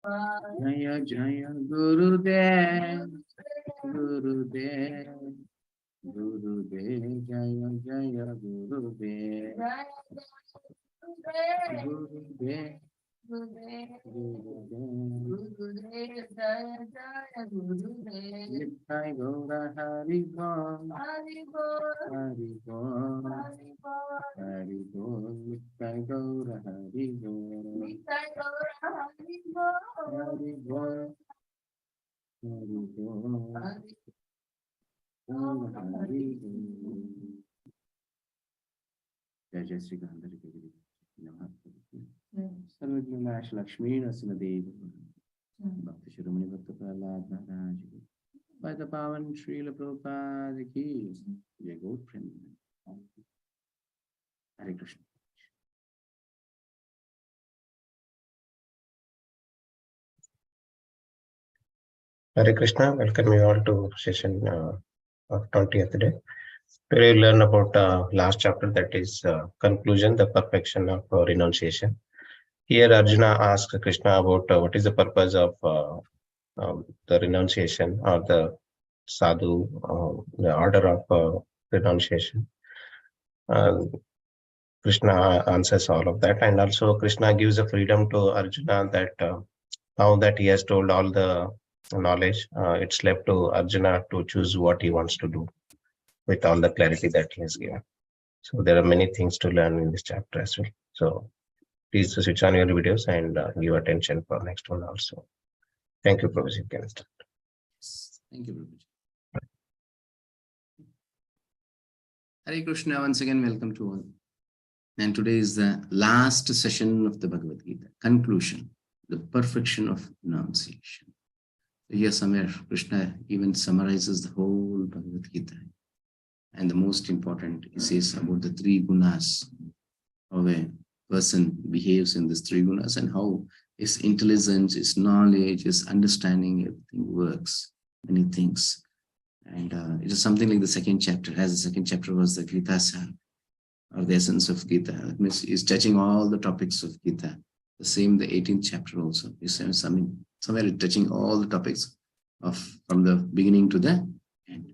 Jaya Jaya Gurudev, Gurudev, Gurudev, Jaya Jaya Gurudev, Gurudev, Nitai Gaura Hari Bol, Hari Bol, Hari Bol, Nitai Gaura Hari Bol, Hari Bol, Hari Bol, Hari Bol. Jai Jai Sri Gandhari Giri. Sarvajnash Lakshmi Narasimhadev. Bhakti Shiromani Bhakta Prahlad Maharaj. By the Pavan Srila Prabhupada ki. Jai Gaur Friend. Hare Krishna. Hare Krishna, welcome you all to session of 20th day. Today we learn about last chapter, that is conclusion, the perfection of renunciation. Here Arjuna asks Krishna about what is the purpose of the renunciation or the sadhu, the order of renunciation. Krishna answers all of that, and also Krishna gives a freedom to Arjuna that now that he has told all the knowledge, it's left to Arjuna to choose what he wants to do with all the clarity that he has given. So there are many things to learn in this chapter as well. So please switch on your videos and give attention for next one also. Thank you, Prabhuji. You can start. Thank you, Prabhuji. Hare Krishna, once again, welcome to all. And today is the last session of the Bhagavad Gita, conclusion, the perfection of renunciation. So here somewhere Krishna even summarizes the whole Bhagavad Gita. And the most important, he says about the three gunas, how a person behaves in these three gunas and how his intelligence, his knowledge, his understanding, everything works, many things. And it is something like the second chapter, as the second chapter was the Gita Sar, or the essence of Gita. That means he's touching all the topics of Gita. The same, the 18th chapter also. Is somewhere touching all the topics of from the beginning to the end.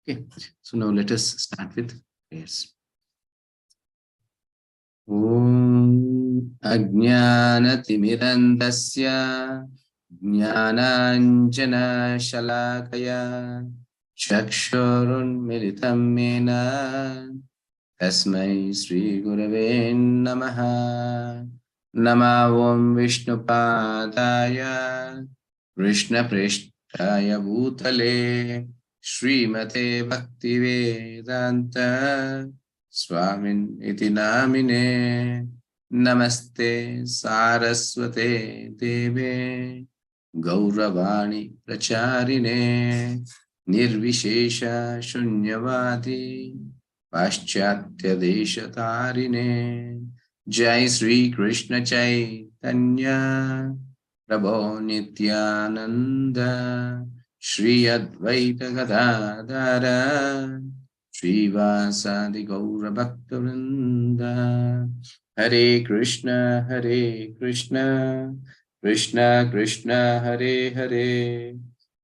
Okay, so now let us start with prayers. Om Ajnana Timirandasya Jnananjana Shalakaya Chakshurun Militam Mena Tasmai Sri Gurave Namaha. Nama Om Vishnupadaya Krishna Prishtaya Bhutale Srimate Bhaktivedanta Swamin iti namine. Namaste Saraswate Deve Gauravani Pracharine Nirvishesha Shunyavadi Paschatya Deshatarine. Jai Sri Krishna Chaitanya Prabhu Nityananda Shri Advaita Gadadara Srivasadi Gaura Bhaktivinoda. Hare Krishna, Krishna Krishna, Hare Hare,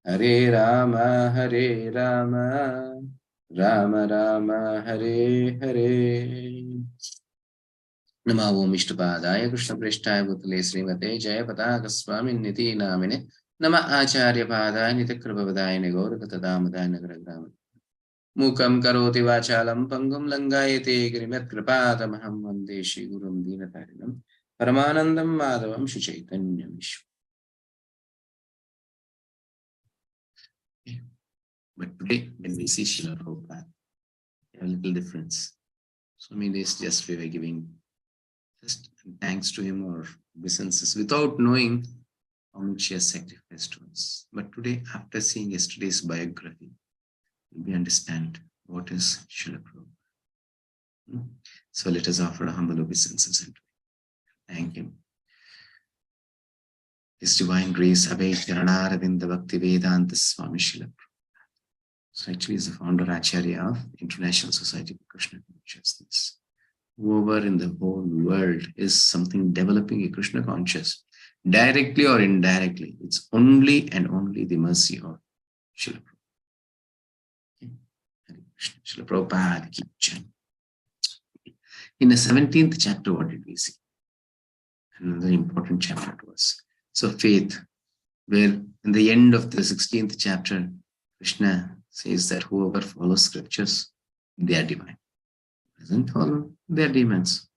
Hare Rama, Rama Rama, Hare Hare. Nama Om Vishnupadaya Krishna Prishtaya Bhutale Srimate Jaya Pataka Swamin Niti Namine Nama Acharya Padaya Nitakrabhavadaya Gaurakatada Nagaragrama Mukam Karoti Vachalam Pangam Langayate Grimat Kripatamaham Vande Shri Gurum Dinatarinam Paramanandam Madhavam Shri Chaitanyam Vishwa. But today, when we see Srila Prabhupada, a little difference. So many days just we were giving just thanks to him or obeisances without knowing how much he has sacrificed to us. But today, after seeing yesterday's biography, we understand what is Srila Prabhupada. So let us offer a humble obeisances and thank him. His divine grace, Abhay Charanaravinda Bhakti Vedanta Swami Srila Prabhupada. So actually is the founder Acharya of International Society for Krishna Consciousness. Whoever in the whole world is something developing a Krishna conscious, directly or indirectly. It's only and only the mercy of Srila Prabhupada. Hare Krishna. Srila Prabhupada ki jai. In the 17th chapter, what did we see? Another important chapter to us. So faith, where in the end of the 16th chapter, Krishna says that whoever follows scriptures, they are divine. Doesn't follow, they are demons.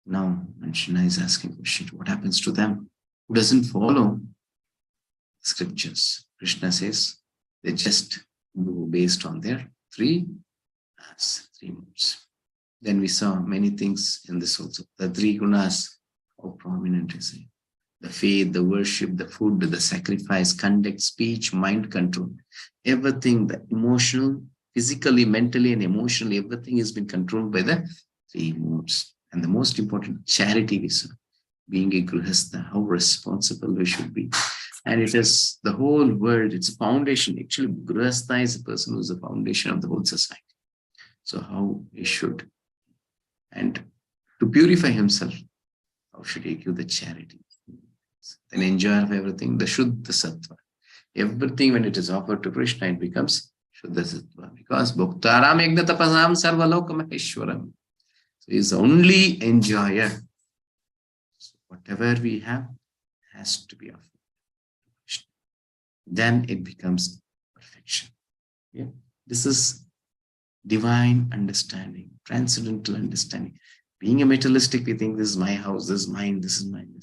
Now, Krishna is asking questions. What happens to them who doesn't follow scriptures? Krishna says they just go based on their three moods. Then we saw many things in this also. The three gunas, how prominent is it? The faith, the worship, the food, the sacrifice, conduct, speech, mind control. Everything, the emotional, physically, mentally, and emotionally, everything has been controlled by the three moods. And the most important, charity we saw. Being a grihastha, how responsible we should be. And it is the whole world, it's a foundation. Actually, grihastha is a person who is the foundation of the whole society. So how he should. And to purify himself, how should he give the charity? An enjoyer of everything, the Shuddha Sattva. Everything when it is offered to Krishna, it becomes Shuddha Sattva. Because Bhuktaram Yagna Tapasam Sarvaloka Maheshwaram. So he is the only enjoyer. So whatever we have has to be offered to Krishna. Then it becomes perfection. Yeah. This is divine understanding, transcendental understanding. Being a materialistic, we think this is my house, this is mine, this is mine.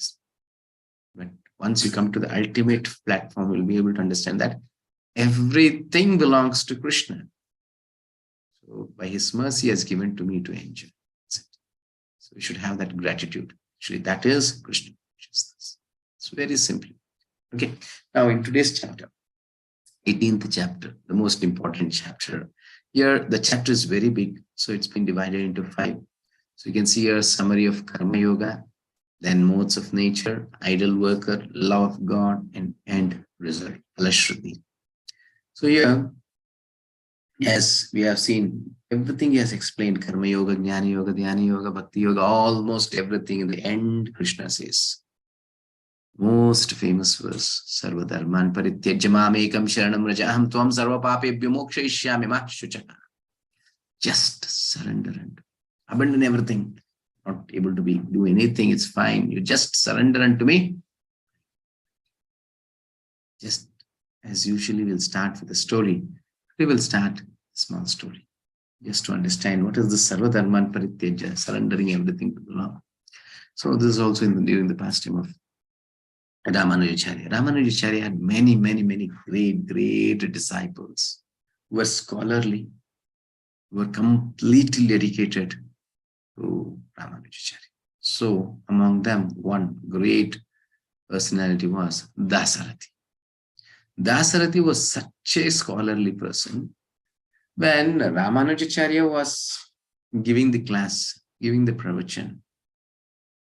But once you come to the ultimate platform, you'll be able to understand that everything belongs to Krishna. So by his mercy, he has given to me to enjoy. That's it. So we should have that gratitude. Actually, that is Krishna consciousness. It's very simple. Okay. Now in today's chapter, 18th chapter, the most important chapter. Here, the chapter is very big. So it's been divided into 5. So you can see here a summary of Karma Yoga, then modes of nature, ideal worker, love of God, and end result, Alashruti. So here, as we have seen, everything he has explained, Karma Yoga, Jnana Yoga, Dhyana Yoga, Bhakti Yoga, almost everything. In the end, Krishna says, most famous verse, Sarva Dharman Parityajya Mamekam Sharanam Rajaham Tvam Sarva Papebhyo Mokshayishyami Ma Shuchaka. Just surrender and abandon everything. Not able to do anything, it's fine. You just surrender unto me. Just as usually we'll start with a story. We will start a small story. Just to understand what is the Sarva Dharman Parityajya, surrendering everything to the Lord. So this is also during the pastime of Ramanujacharya. Ramanujacharya had many great disciples who were scholarly, who were completely dedicated to Ramanujacharya. So among them, one great personality was Dasarathi. Dasarathi was such a scholarly person. When Ramanujacharya was giving the class, giving the pravachan,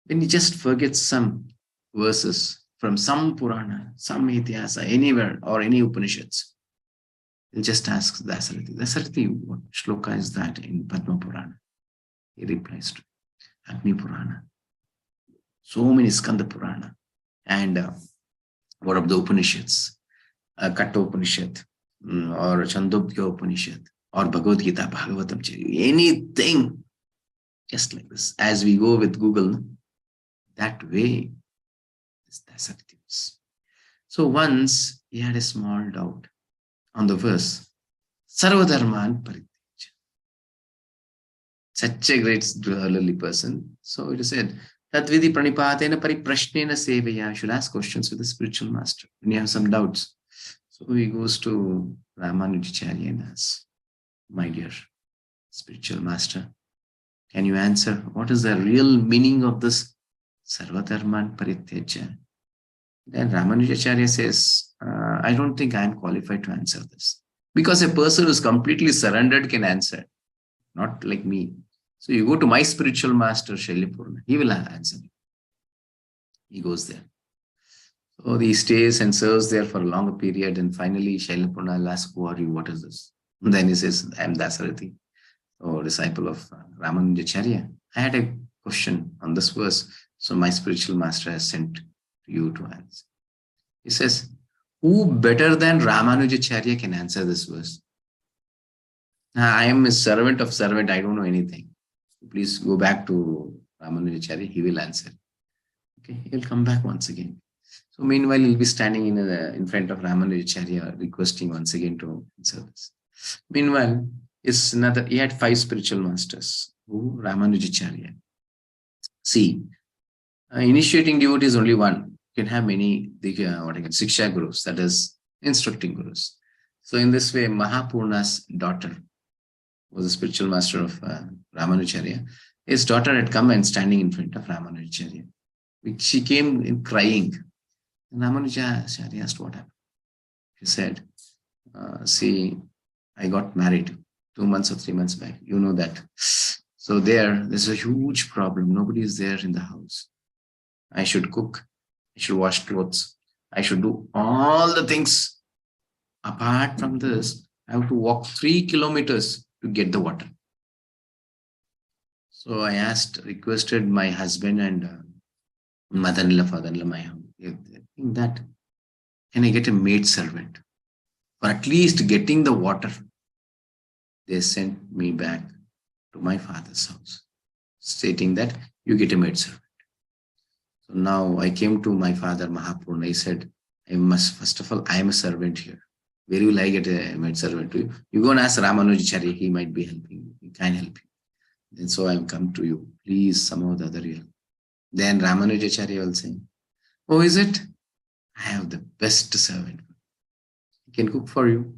when he just forgets some verses from some Purana, some Ityasa, anywhere or any Upanishads, he'll just ask Dasarathi, Dasarathi, what shloka is that in Padma Purana? He replies to Agni Purana. So many Skanda Purana. And what of the Upanishads? Katta Upanishad or Chandogya Upanishad or Bhagavad Gita, Bhagavatam, anything just like this. As we go with Google, that way is Dasarathi. So once he had a small doubt on the verse, Sarva Dharman Parityajya. Such a great scholarly person. So it is said, Tadvidi Pranipatena Pariprashnena Sevaya. You should ask questions with the spiritual master when you have some doubts. So he goes to Ramanujacharya and asks, my dear spiritual master, can you answer what is the real meaning of this Sarva Dharman Parityajya? Then Ramanujacharya says, I don't think I am qualified to answer this. Because a person who is completely surrendered can answer, not like me. So you go to my spiritual master, Shailipurna, he will answer you. He goes there. So he stays and serves there for a longer period. And finally, Shailipurna will ask, who are you? What is this? And then he says, I am Dasarathi, or disciple of Ramanujacharya. I had a question on this verse. So my spiritual master has sent to you to answer. He says, who better than Ramanujacharya can answer this verse? I am a servant of servant. I don't know anything. Please go back to Ramanujacharya. He will answer. Okay, he'll come back once again. So meanwhile, he'll be standing in front of Ramanujacharya, requesting once again to answer this. Meanwhile, he had 5 spiritual masters. Who? Ramanujacharya. See, initiating devotee is only one. You can have many, Siksha gurus, that is, instructing gurus. So in this way, Mahapurna's daughter was a spiritual master of Ramanujacharya. His daughter had come and standing in front of Ramanujacharya. She came in crying. And Ramanujacharya asked what happened. She said, see, I got married 2 months or 3 months back. You know that. So there's a huge problem. Nobody is there in the house. I should cook. I should wash clothes. I should do all the things. Apart from this, I have to walk 3 kilometers to get the water. So I requested my husband and mother-in-law, father-in-law, my home. That can I get a maid servant for at least getting the water? They sent me back to my father's house, stating that you get a maid servant. So now I came to my father Mahapurna. He said, first of all, I am a servant here. Where will I get a maid servant to you? You go and ask Ramanujacharya, he might be helping you. He can help you. And so I am come to you. Please, somehow the other help. Then Ramanujacharya will say, oh, is it? I have the best servant. He can cook for you.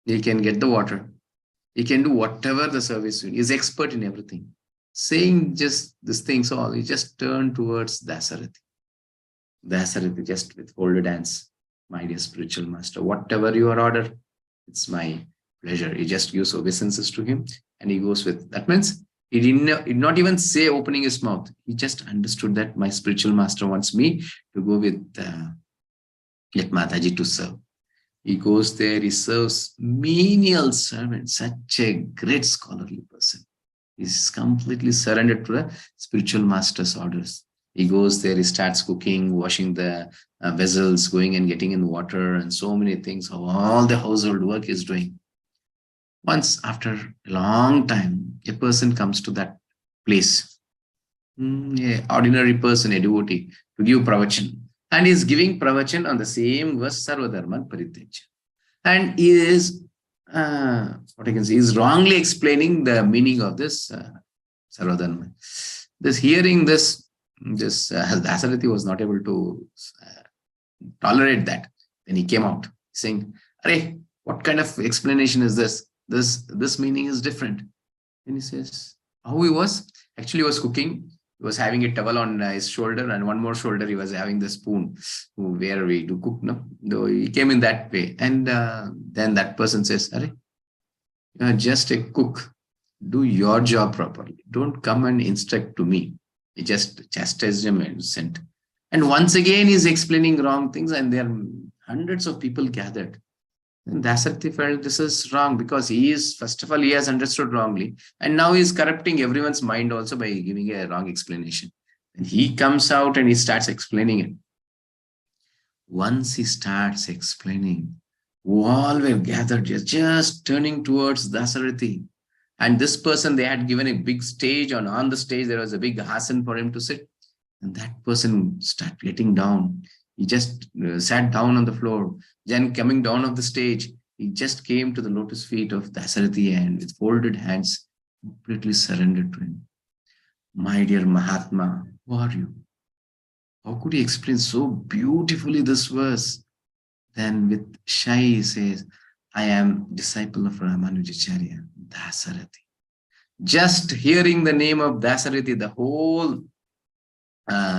He can get the water. He can do whatever the service you need. He's expert in everything. Saying just these things all, he just turned towards Dasarathi. Dasarathi just with folded hands. My dear spiritual master, whatever your order, it's my pleasure. He just gives obeisances to him and he goes with. That means he did not even say opening his mouth. He just understood that my spiritual master wants me to go with let Mataji to serve. He goes there, he serves menial servants, such a great scholarly person. He's completely surrendered to the spiritual master's orders. He goes there, he starts cooking, washing the vessels, going and getting in water, and so many things. All the household work he's doing. Once, after a long time, a person comes to that place. An ordinary person, a devotee, to give pravachan. And he is giving pravachan on the same verse, Sarvadharman Parityaja. And he is, he is wrongly explaining the meaning of this Sarvadharman. Hearing this, Dasarathi was not able to tolerate that. Then he came out saying, "Arey, what kind of explanation is this? This meaning is different." And he says, how he was? Actually, he was cooking. He was having a towel on his shoulder, and one more shoulder he was having the spoon where we do cook. No, though he came in that way. And then that person says, "Arey, you are just a cook. Do your job properly. Don't come and instruct to me." He just chastised him and sent. And once again, he's explaining wrong things, and there are hundreds of people gathered. And Dasarathi felt this is wrong because first of all, he has understood wrongly. And now he's corrupting everyone's mind also by giving a wrong explanation. And he comes out and he starts explaining it. Once he starts explaining, all were gathered, just turning towards Dasarathi. And this person, they had given a big stage. On the stage, there was a big hasan for him to sit. And that person started getting down. He just sat down on the floor. Then coming down off the stage, he just came to the lotus feet of Dasarathi and with folded hands, completely surrendered to him. My dear Mahatma, who are you? How could he explain so beautifully this verse? Then with shy, he says, I am disciple of Ramanujacharya, Dasarathi. Just hearing the name of Dasarathi, the whole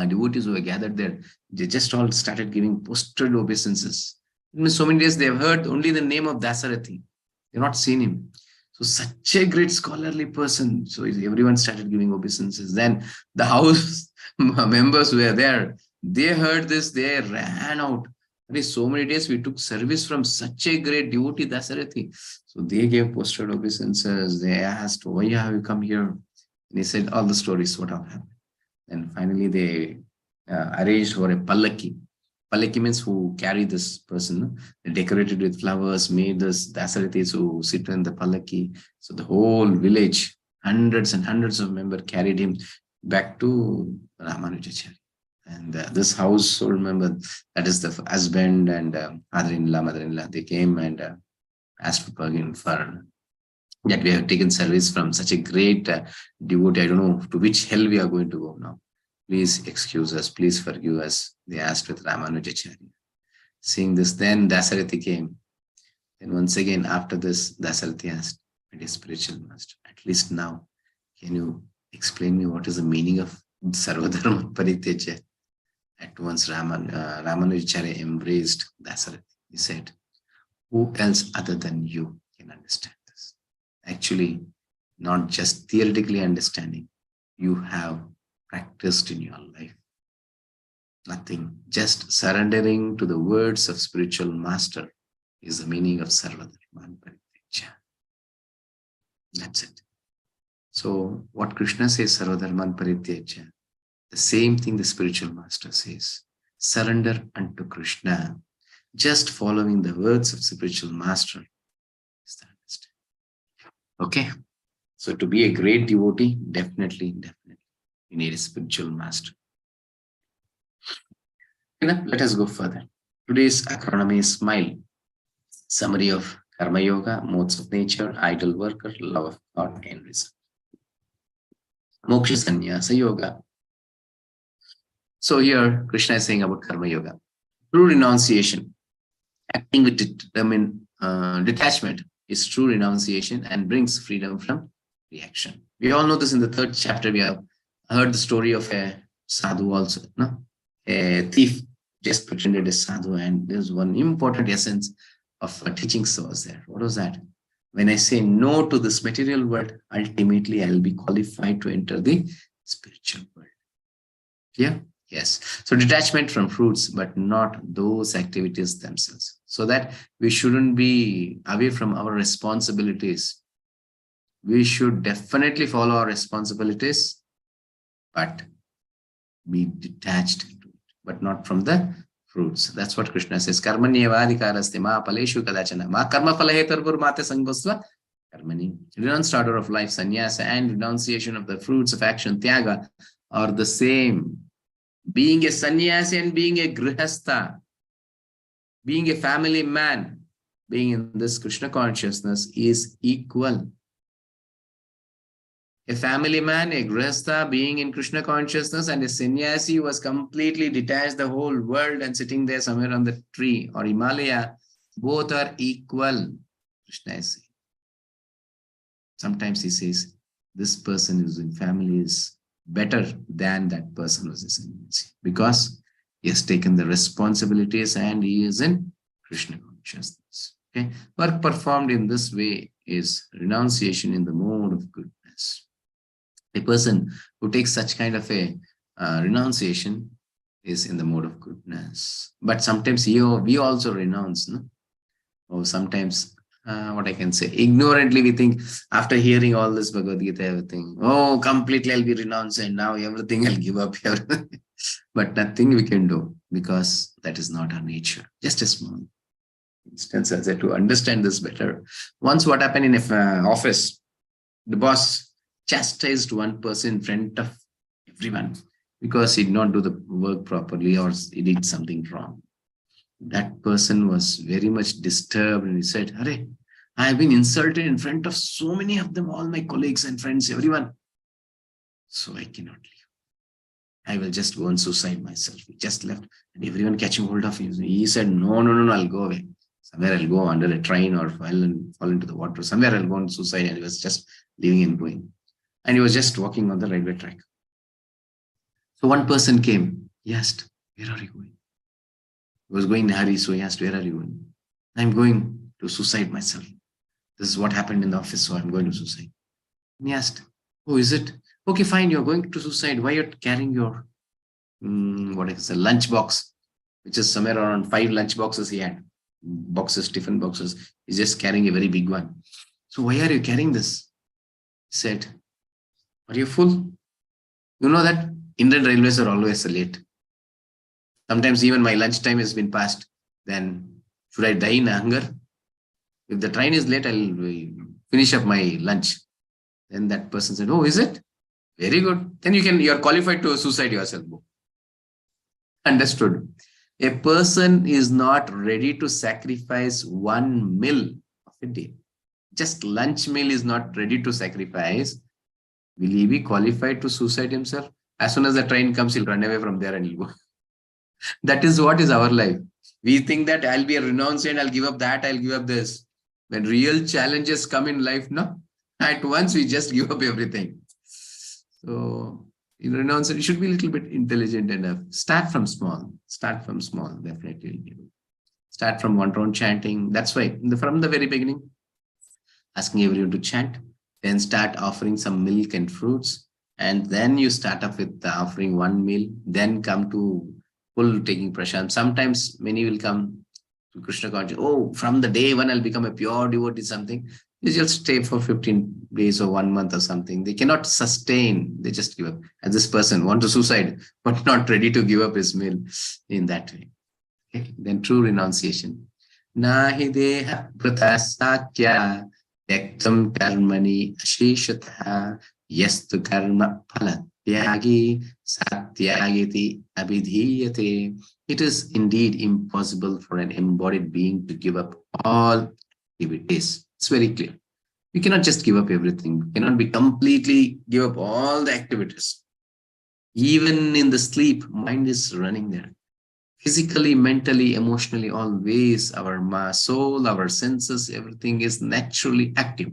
devotees who were gathered there, they just all started giving posted obeisances. In so many days, they have heard only the name of Dasarathi. They've not seen him. So such a great scholarly person. So everyone started giving obeisances. Then the house members who were there, they heard this, they ran out. So many days we took service from such a great devotee, Dasarathi. So they gave posted obeisances. They asked, why have you come here? And he said all the stories, what have happened. And finally they arranged for a pallaki. Pallaki means who carry this person. They decorated with flowers, made this Dasarathis who sit in the pallaki. So the whole village, hundreds and hundreds of members carried him back to Ramanujacharya. And this household member, that is the husband and father-in-law, mother-in-law, they came and asked for permission for that we have taken service from such a great devotee. I don't know to which hell we are going to go now. Please excuse us, please forgive us. They asked with Ramanujacharya. Seeing this, then Dasarathi came. And once again, after this, Dasarathi asked, my dear spiritual master, at least now, can you explain me what is the meaning of Sarvadharma Parityaja? At once, Ramanujacharya embraced Dasarathi. He said, who else other than you can understand this? Actually, not just theoretically understanding, you have practiced in your life. Nothing, just surrendering to the words of spiritual master is the meaning of Sarvadharma Parityaja. That's it. So what Krishna says, Sarvadharma Parityaja, the same thing the spiritual master says. Surrender unto Krishna. Just following the words of spiritual master is the understanding. Okay. So to be a great devotee, definitely, you need a spiritual master. Let us go further. Today's acronym is SMILE. Summary of Karma Yoga, modes of nature, ideal worker, love of God, and result. Moksha Sannyasa Yoga. So here Krishna is saying about Karma Yoga. True renunciation, acting with determined detachment, is true renunciation and brings freedom from reaction. We all know this. In the 3rd chapter, we have heard the story of a sadhu also. No? A thief just pretended a sadhu, and there's one important essence of teachings was there. What was that? When I say no to this material world, ultimately I will be qualified to enter the spiritual world. Clear? Yes. So detachment from fruits, but not those activities themselves. So that we shouldn't be away from our responsibilities. We should definitely follow our responsibilities, but be detached to it, but not from the fruits. That's what Krishna says. Karmanyevadikaraste ma paleshu kadachana ma karma phalahetarvur mate sangosva karmani. Renounced order of life, sannyasa, and renunciation of the fruits of action, tyaga, are the same. Being a sannyasi and being a grihastha, being a family man, being in this Krishna consciousness is equal. A family man, a grihastha, being in Krishna consciousness, and a sannyasi was completely detached the whole world and sitting there somewhere on the tree or Himalaya, both are equal. Krishna is saying. Sometimes he says, this person who's in family is better than that person who's a sannyasi, because he has taken the responsibilities and he is in Krishna consciousness. Okay, work performed in this way is renunciation in the mode of goodness. A person who takes such kind of a renunciation is in the mode of goodness. But sometimes we also renounce, no? Or sometimes, what I can say, ignorantly we think, after hearing all this Bhagavad Gita, everything, oh, completely I'll be renounced and now everything I'll give up here. But nothing we can do, because that is not our nature. Just a small instance, as I to understand this better. Once what happened in an office, the boss chastised one person in front of everyone because he did not do the work properly or he did something wrong. That person was very much disturbed and he said, Hare, I have been insulted in front of so many of them, all my colleagues and friends, everyone. So I cannot leave. I will just go and suicide myself. He just left and everyone catching hold of him. He said, no, I'll go away. Somewhere I'll go under a train or fall into the water. Somewhere I'll go and suicide. And he was just leaving and going. And he was just walking on the railway track. So one person came. He asked, where are you going? He was going in a hurry, so he asked, where are you going? I'm going to suicide myself. This is what happened in the office, so I'm going to suicide. And he asked, oh, is it? Okay, fine, you're going to suicide. Why are you carrying your, what is a lunch box, which is somewhere around 5 lunch boxes he had. Boxes, tiffin boxes. He's just carrying a very big one. So why are you carrying this? He said, are you full? You know that Indian railways are always late. Sometimes even my lunch time has been passed. Then should I die in hunger? If the train is late, I'll finish up my lunch. Then that person said, oh, is it? Very good. Then you're qualified to suicide yourself. Understood. A person is not ready to sacrifice one meal of a day. Just lunch meal is not ready to sacrifice. Will he be qualified to suicide himself? As soon as the train comes, he'll run away from there and he'll go. That is what is our life. We think that I'll be a renunciant, I'll give up that, I'll give up this. When real challenges come in life, no, at once we just give up everything. So in renunciation, you should be a little bit intelligent enough. Start from small. Start from small, definitely. Start from one round chanting. That's why from the very beginning, asking everyone to chant, then start offering some milk and fruits. And then you start off with offering one meal, then come to full taking prashant. Sometimes many will come to Krishna Conscious. Oh, from the day one, I'll become a pure devotee, something. They just stay for 15 days or 1 month or something. They cannot sustain. They just give up. And this person want to suicide, but not ready to give up his meal in that way. Okay. Then true renunciation. Nahi deha prata sakya yaktam karmani asheshatha yastu karma phala tyagi satyagiti abhidhiyate. It is indeed impossible for an embodied being to give up all activities. It's very clear. We cannot just give up everything. We cannot be completely give up all the activities. Even in the sleep, mind is running there. Physically, mentally, emotionally, always our soul, our senses, everything is naturally active.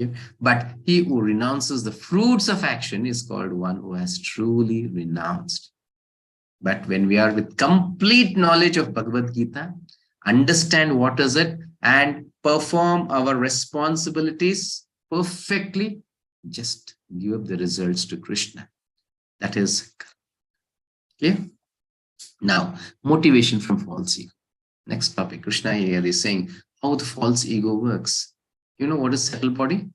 Okay? But he who renounces the fruits of action is called one who has truly renounced. But when we are with complete knowledge of Bhagavad Gita, understand what is it, and perform our responsibilities perfectly, just give up the results to Krishna. That is clear. Now, motivation from false ego. Next topic. Krishna here is saying how the false ego works. You know what is subtle body?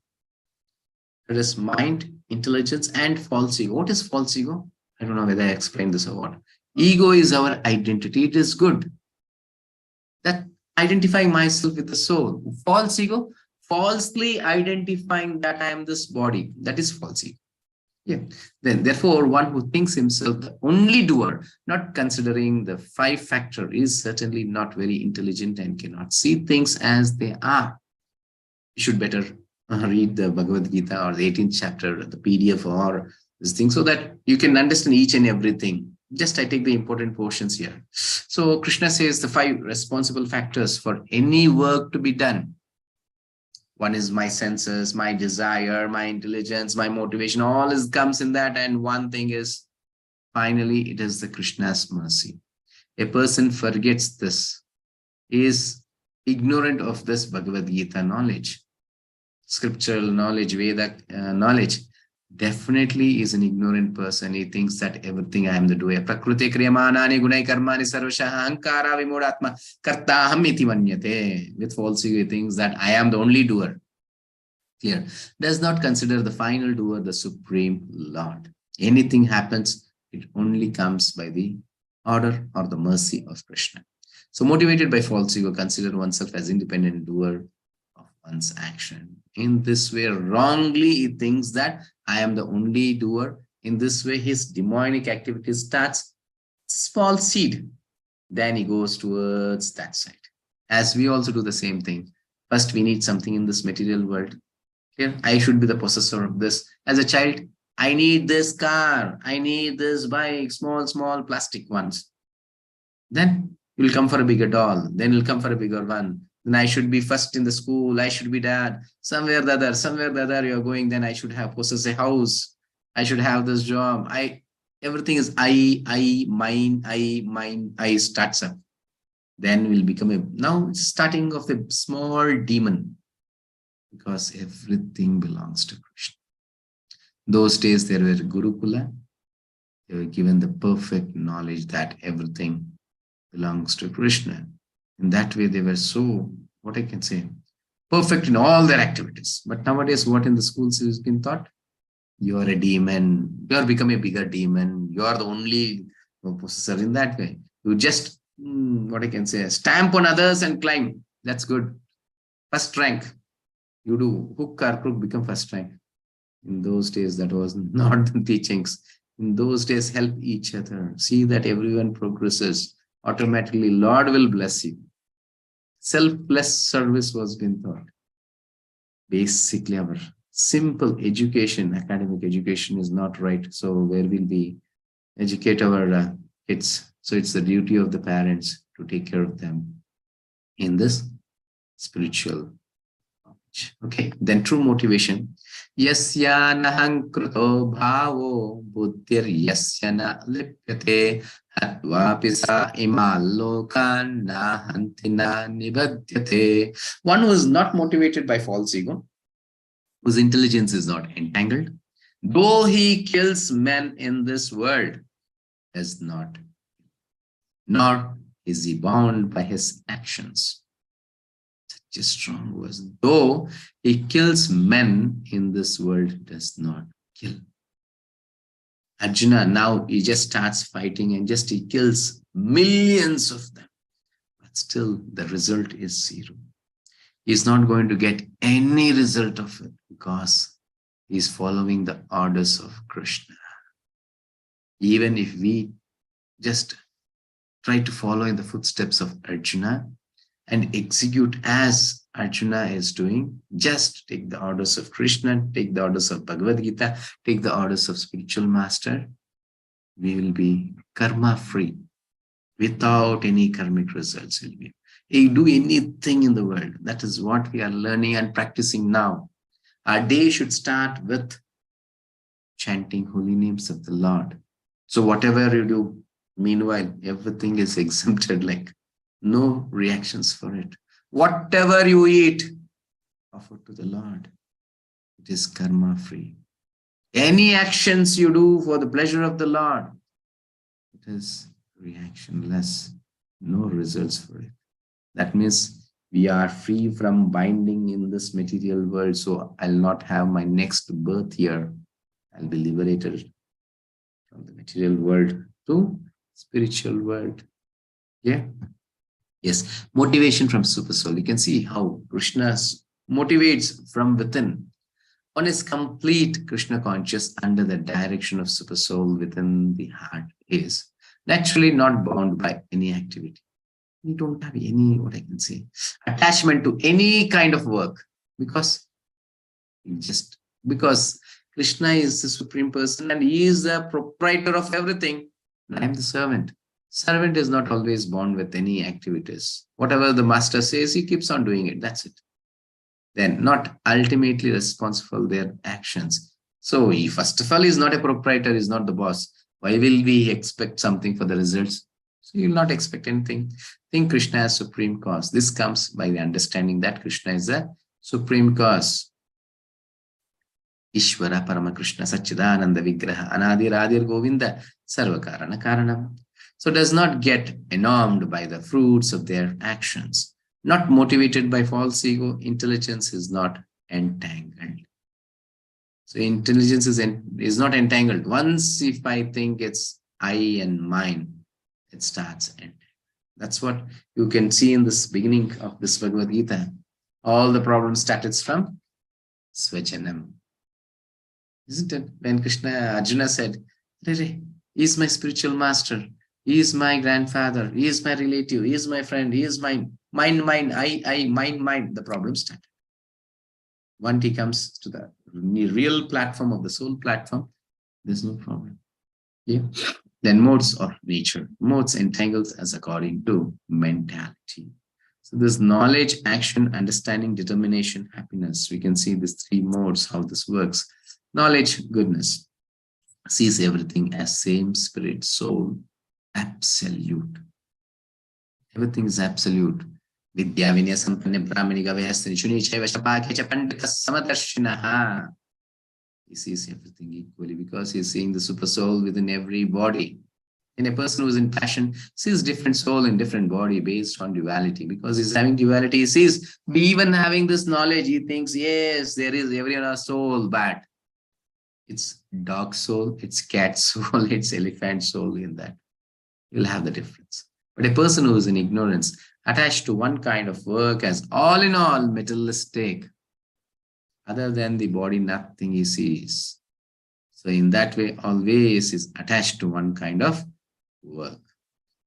It is mind, intelligence, and false ego. What is false ego? I don't know whether I explained this or what. Ego is our identity. It is good. That identifying myself with the soul. False ego, falsely identifying that I am this body. That is false ego. Yeah. Then, therefore, one who thinks himself the only doer, not considering the 5-factor, is certainly not very intelligent and cannot see things as they are. You should better read the Bhagavad Gita or the 18th chapter, the PDF or this thing, so that you can understand each and everything. Just I take the important portions here. So Krishna says the 5 responsible factors for any work to be done. One is my senses, my desire, my intelligence, my motivation, all comes in that. And one thing is, finally, it is the Krishna's mercy. A person forgets this, is ignorant of this Bhagavad Gita knowledge, scriptural knowledge, Veda knowledge. Definitely is an ignorant person. He thinks that everything I am the doer. Prakriti kriyamanani gunai karmani sarvasha ahankara vimudatma kartaham iti manyate. With false ego, he thinks that I am the only doer. Clear. Does not consider the final doer, the Supreme Lord. Anything happens, it only comes by the order or the mercy of Krishna. So motivated by false ego, consider oneself as independent doer of one's action. In this way, wrongly, he thinks that I am the only doer. In this way, his demonic activity starts. Small seed. Then he goes towards that side. As we also do the same thing. First, we need something in this material world. Here, I should be the possessor of this. As a child, I need this car. I need this bike, small plastic ones. Then you'll come for a bigger doll. Then you'll come for a bigger one. Then I should be first in the school. I should be dad. Somewhere the other you're going. Then I should have possess a house. I should have this job. Everything is mine, I starts up. Then will become now it's starting of the small demon, because everything belongs to Krishna. Those days there were Gurukula. They were given the perfect knowledge that everything belongs to Krishna. In that way, they were so, what I can say, perfect in all their activities. But nowadays, what in the schools has been taught? You are a demon. You are becoming a bigger demon. You are the only No possessor in that way. You just, what I can say, stamp on others and climb. That's good. First rank. You do hook or crook, become first rank. In those days, that was not the teachings. In those days, help each other. See that everyone progresses. Automatically, Lord will bless you. Selfless service was being taught. Basically, our simple education, academic education is not right. So where will we educate our kids? So it's the duty of the parents to take care of them in this spiritual knowledge. Okay, then true motivation. Yasya nahang kruto bhavo buddhir yasya na lipyate hatvapi sa imalokan na hantina nibhadyate. One who is not motivated by false ego, whose intelligence is not entangled, though he kills men in this world, does not, nor is he bound by his actions. Such a strong words. Though he kills men in this world, does not kill. Arjuna, now he just starts fighting and just he kills millions of them. But still the result is zero. He's not going to get any result of it because he's following the orders of Krishna. Even if we just try to follow in the footsteps of Arjuna and execute as Arjuna is doing, just take the orders of Krishna, take the orders of Bhagavad Gita, take the orders of spiritual master, we will be karma free without any karmic results. You do anything in the world. That is what we are learning and practicing now. Our day should start with chanting holy names of the Lord. So whatever you do, meanwhile, everything is exempted, like no reactions for it. Whatever you eat, offer to the Lord. It is karma free. Any actions you do for the pleasure of the Lord, it is reactionless. No results for it. That means we are free from binding in this material world. So I'll not have my next birth here. I'll be liberated from the material world to spiritual world. Yeah. Yes. Motivation from super soul. You can see how Krishna motivates from within. One is complete Krishna conscious under the direction of super soul within the heart is naturally not bound by any activity. We don't have any, what I can say, attachment to any kind of work because Krishna is the supreme person and he is the proprietor of everything. I am the servant. Servant is not always bound with any activities. Whatever the master says, he keeps on doing it. That's it. Then not ultimately responsible for their actions. So he, first of all, is not a proprietor, is not the boss. Why will we expect something for the results? So you will not expect anything. Think Krishna as supreme cause. This comes by the understanding that Krishna is the supreme cause. Ishvara Parama Krishna Sachidananda Vigraha Anadir Adir Govinda Sarvakarana Karanam. So does not get enamored by the fruits of their actions. Not motivated by false ego, intelligence is not entangled. So intelligence is not entangled. Once if I think it's I and mine, it starts entangling. That's what you can see in this beginning of this Bhagavad Gita. All the problems started from Svajanam. Isn't it? When Arjuna said, he is my spiritual master, he is my grandfather, he is my relative, he is my friend, he is mine. Mine, I, mine. The problem started. Once he comes to the real platform of the soul platform, there's no problem. Yeah. Then modes of nature. Modes entangles as according to mentality. So this knowledge, action, understanding, determination, happiness. We can see these three modes, how this works. Knowledge, goodness, sees everything as same spirit, soul, absolute. Everything is absolute. Vidya Vinaya Sampanne Brahmani Gavayasthani Shuni Chaiva Shapakya Pandita Samadarshinaha. He sees everything equally because he's seeing the super soul within every body. And a person who's in passion sees different soul in different body based on duality. Because he's having duality, he sees, even having this knowledge, he thinks, yes, there is every soul, but it's dog soul, it's cat soul, it's elephant soul in that. you'll have the difference. But a person who is in ignorance, attached to one kind of work as all in all materialistic, other than the body, nothing he sees. So in that way, always is attached to one kind of work.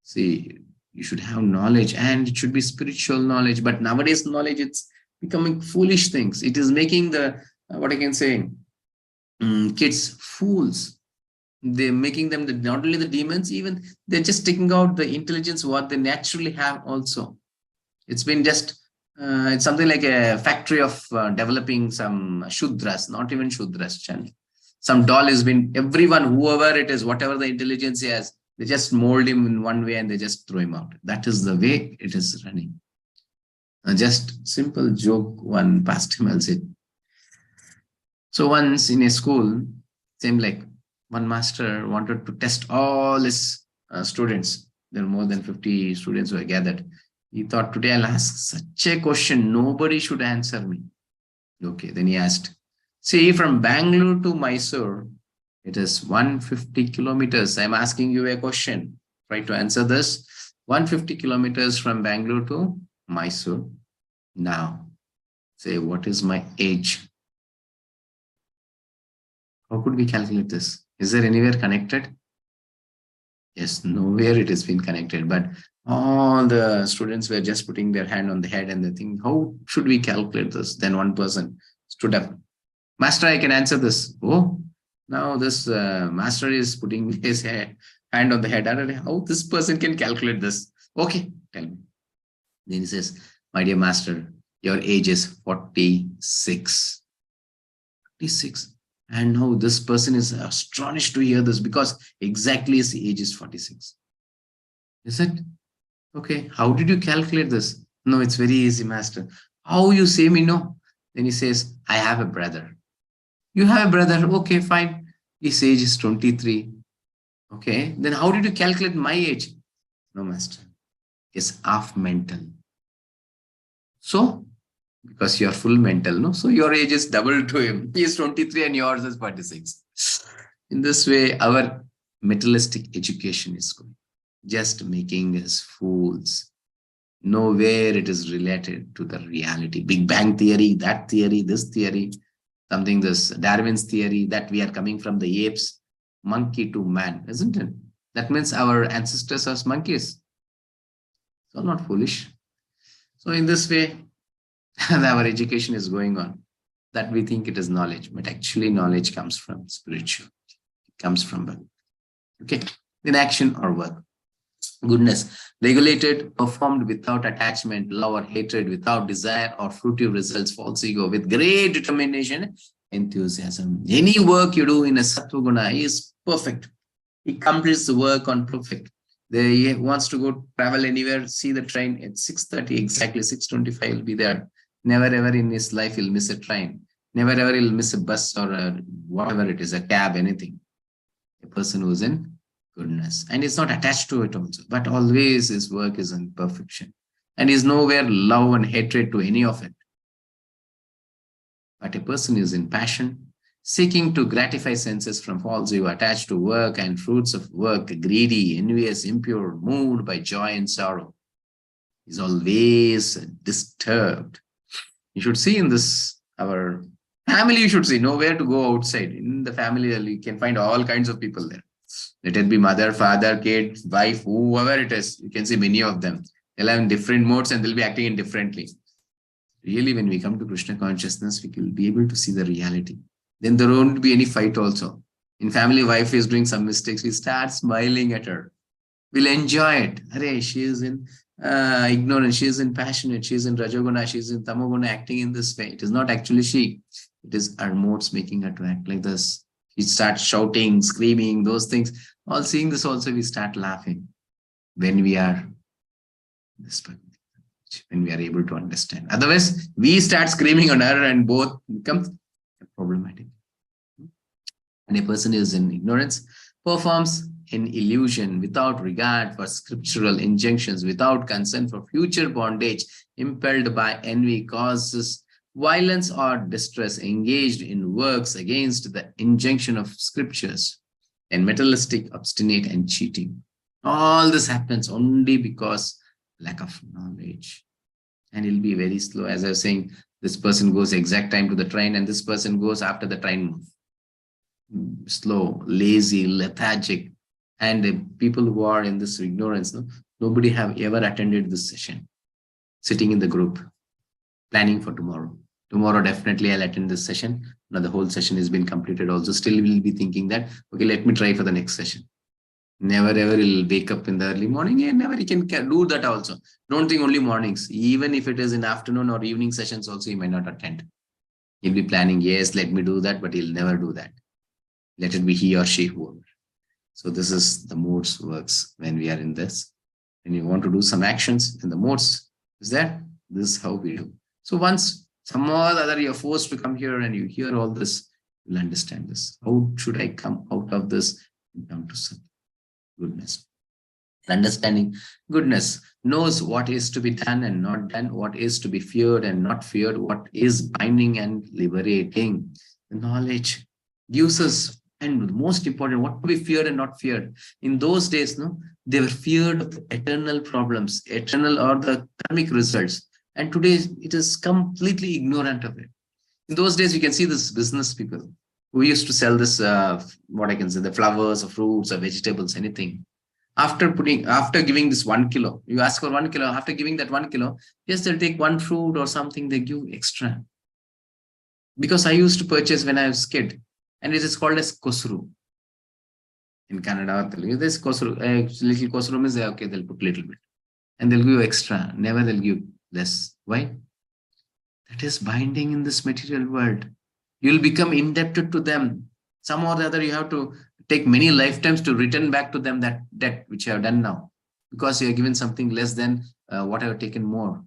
See, you should have knowledge, and it should be spiritual knowledge. But nowadays, knowledge, it's becoming foolish things. It is making the, what I can say, kids fools. They're making them not only the demons, even they're just taking out the intelligence what they naturally have also. It's been just, it's something like a factory of developing some Shudras, not even Shudras, channel. Some doll has been, everyone, whoever it is, whatever the intelligence he has, they just mold him in one way and they just throw him out. That is the way it is running. Just simple joke, one pastor will say. So once in a school, same like one master wanted to test all his students. There were more than 50 students who were gathered. He thought, today I'll ask such a question, nobody should answer me. Okay, then he asked, see, from Bangalore to Mysore, it is 150 kilometers. I'm asking you a question. Try to answer this. 150 kilometers from Bangalore to Mysore. Now, say, what is my age? How could we calculate this? Is there anywhere connected? Yes, nowhere it has been connected. But all the students were just putting their hand on the head and they think, how should we calculate this? Then one person stood up. Master, I can answer this. Oh, now this master is putting his hand on the head. How this person can calculate this? Okay, tell me. Then he says, my dear master, your age is 46. 46. And now this person is astonished to hear this because exactly his age is 46. Is it? Okay, how did you calculate this? No, it's very easy, master. How you say me no? Then he says, I have a brother. You have a brother. Okay, fine. His age is 23. Okay, then how did you calculate my age? No, master. It's half mental. So, because you're full mental, no? So your age is double to him. He is 23 and yours is 46. In this way, our materialistic education is going, just making us fools. Nowhere it is related to the reality. Big Bang theory, that theory, this theory, something this Darwin's theory that we are coming from the apes, monkey to man, isn't it? That means our ancestors are monkeys. So not foolish. So in this way, our education is going on, that we think it is knowledge, but actually knowledge comes from spiritual. It comes from birth. Okay, in action or work. Goodness, regulated, performed without attachment, love or hatred, without desire or fruitive results, false ego, with great determination, enthusiasm. Any work you do in a sattva guna is perfect. He completes the work on perfect. He wants to go travel anywhere, see the train at 6:30, exactly 6:25 will be there. Never ever in his life he'll miss a train. Never ever he'll miss a bus or whatever it is, a cab, anything. A person who's in goodness. And is not attached to it also. But always his work is in perfection. And is nowhere love and hatred to any of it. But a person is in passion, seeking to gratify senses from false ego, attached to work and fruits of work, greedy, envious, impure, moved by joy and sorrow. Is always disturbed. You should see in this, our family, you should see, nowhere to go outside. In the family, you can find all kinds of people there. Let it be mother, father, kid, wife, whoever it is. You can see many of them. They'll have different modes and they'll be acting indifferently. Really, when we come to Krishna consciousness, we will be able to see the reality. Then there won't be any fight also. In family, wife is doing some mistakes. We start smiling at her. We'll enjoy it. Arey, she is in ignorance, she is in passionate, she is in Rajoguna, she is in Tamoguna, acting in this way. It is not actually she. It is our modes making her to act like this. She starts shouting, screaming, those things. All seeing this also, we start laughing when we are this, when we are able to understand. Otherwise, we start screaming on her and both becomes problematic. And a person is in ignorance, performs in illusion, without regard for scriptural injunctions, without concern for future bondage, impelled by envy, causes violence or distress, engaged in works against the injunction of scriptures, and materialistic, obstinate, and cheating. All this happens only because lack of knowledge. And it'll be very slow. As I was saying, this person goes exact time to the train, and this person goes after the train. Slow, lazy, lethargic. And the people who are in this ignorance, no, nobody have ever attended this session, sitting in the group, planning for tomorrow. Tomorrow, definitely I'll attend this session. Now the whole session has been completed. Also, still will be thinking that, okay, let me try for the next session. Never ever will wake up in the early morning, and never he can do that also. Don't think only mornings. Even if it is in afternoon or evening sessions, also he might not attend. He'll be planning, yes, let me do that, but he'll never do that. Let it be he or she, whoever. So this is the modes works when we are in this. When you want to do some actions in the modes, is that this is how we do. So once some or the other you're forced to come here and you hear all this, you'll understand this. How should I come out of this and come to some goodness? Understanding goodness knows what is to be done and not done, what is to be feared and not feared, what is binding and liberating. The knowledge gives us, and most important, what to be feared and not feared. In those days, no, they were feared of eternal problems, eternal or the karmic results. And today it is completely ignorant of it. In those days, you can see this business people who used to sell this, what I can say, the flowers or fruits or vegetables, anything. After giving this 1 kilo, you ask for 1 kilo. After giving that 1 kilo, yes, they'll take one fruit or something, they give extra. Because I used to purchase when I was a kid, and it is called as kosru. In Canada, this kosru, little kosru is okay, they'll put little bit. And they'll give extra, never they'll give less. Why? That is binding in this material world. You'll become indebted to them. Some or the other, you have to take many lifetimes to return back to them that debt which you have done now, because you have given something less than what I have taken more.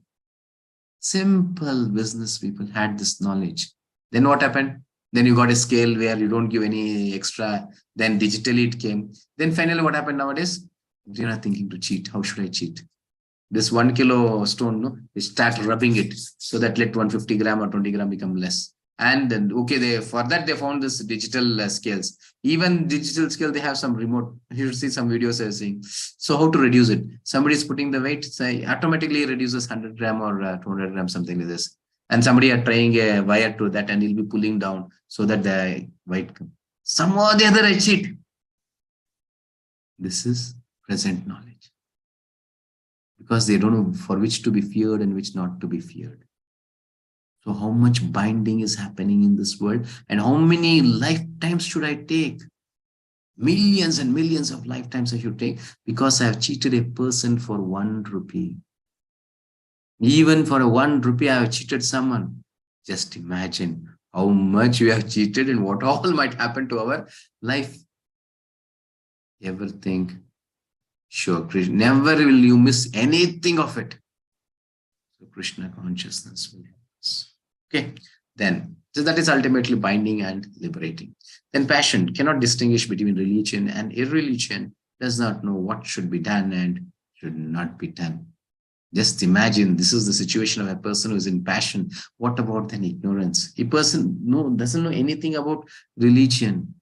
Simple business people had this knowledge. Then what happened? Then you got a scale where you don't give any extra. Then digitally it came. Then finally what happened nowadays? You're not thinking to cheat. How should I cheat? This 1 kilo stone, no, they start rubbing it so that let 150 gram or 20 gram become less. And then, okay, for that they found this digital scales. Even digital scale, they have some remote. You see some videos saying, so how to reduce it? Somebody is putting the weight, say automatically reduces 100 gram or 200 gram, something like this. And somebody are trying a wire to that, and he'll be pulling down so that the weight comes. Some or the other I cheat. This is present knowledge. Because they don't know for which to be feared and which not to be feared. So how much binding is happening in this world, and how many lifetimes should I take? Millions and millions of lifetimes I should take because I have cheated a person for 1 rupee. Even for a 1 rupee, I have cheated someone. Just imagine how much we have cheated and what all might happen to our life. Ever think? Sure, Krishna, never will you miss anything of it. So Krishna consciousness will help us. Okay, then, so that is ultimately binding and liberating. Then passion cannot distinguish between religion and irreligion, does not know what should be done and should not be done. Just imagine this is the situation of a person who is in passion. What about then ignorance? A person doesn't know anything about religion.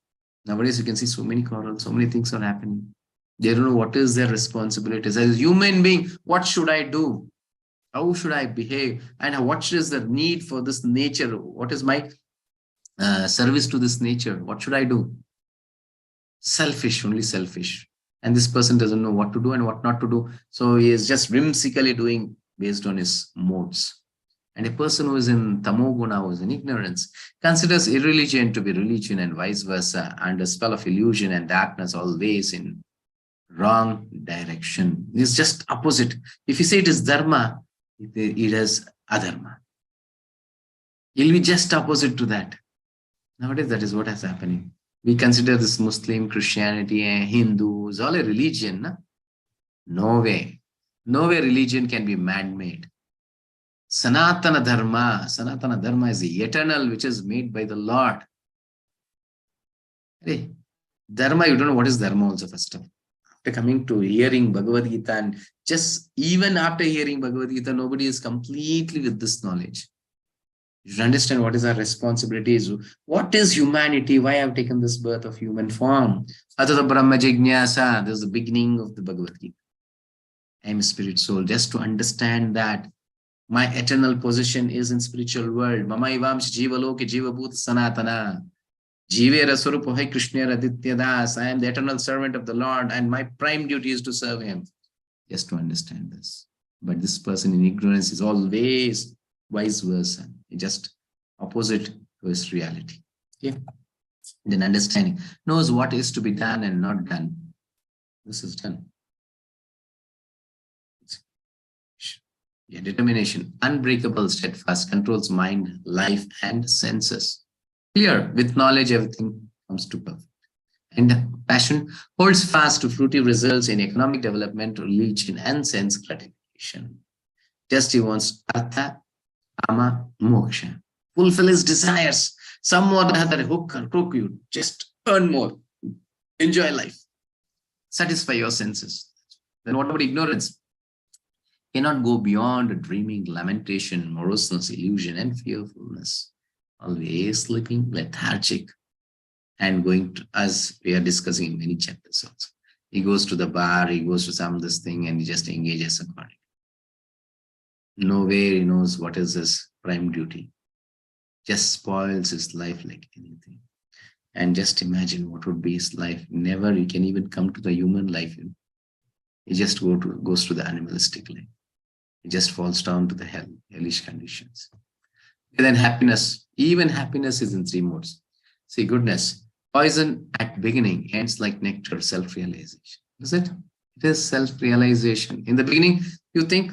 Nowadays, you can see so many quarrels, so many things are happening. They don't know what is their responsibilities. As a human being, what should I do? How should I behave? And what is the need for this nature? What is my service to this nature? What should I do? Selfish, only selfish. And this person doesn't know what to do and what not to do. So he is just whimsically doing based on his modes. And a person who is in tamoguna, who is in ignorance, considers irreligion to be religion and vice versa, under spell of illusion and darkness, always in wrong direction. It's just opposite. If you say it is dharma, it is adharma. It'll be just opposite to that. Nowadays, that is what is happening. We consider this Muslim, Christianity, and Hindu is all a religion. No? No way. No way religion can be man-made. Sanatana Dharma is the eternal, which is made by the Lord. Hey, Dharma, you don't know what is Dharma also first of all. After coming to hearing Bhagavad Gita, and just even after hearing Bhagavad Gita, nobody is completely with this knowledge. You should understand what is our responsibilities. What is humanity? Why I have taken this birth of human form? Atata Brahma Jignasa. This is the beginning of the Bhagavad Gita. I am a spirit soul. Just to understand that my eternal position is in spiritual world. Mama Ivamsh Jiva Loke Jiva Bhut Sanatana. Jive Raswarup Hai Krishna Aditya Das. I am the eternal servant of the Lord, and my prime duty is to serve him. Just to understand this. But this person in ignorance is always vice versa, just opposite to his reality. Okay? Then understanding, knows what is to be done and not done. This is done. Yeah, determination, unbreakable, steadfast, controls mind, life, and senses. Clear, with knowledge, everything comes to perfect. And passion holds fast to fruitive results in economic development, religion, and sense gratification. Just he wants artha, kama, moksha. Fulfill his desires. Some or the other hook or crook you. Just earn more. Enjoy life. Satisfy your senses. Then what about ignorance? Cannot go beyond dreaming, lamentation, moroseness, illusion, and fearfulness. Always sleeping, lethargic, and going to, as we are discussing in many chapters also. He goes to the bar, he goes to some this thing, and he just engages accordingly. Nowhere he knows what is his prime duty. Just spoils his life like anything. And just imagine what would be his life. Never he can even come to the human life. He just goes to the animalistic life. He just falls down to the hellish conditions. And then happiness. Even happiness is in three modes. See, goodness. Poison at beginning ends like nectar, self-realization. Is it? It is self-realization. In the beginning, you think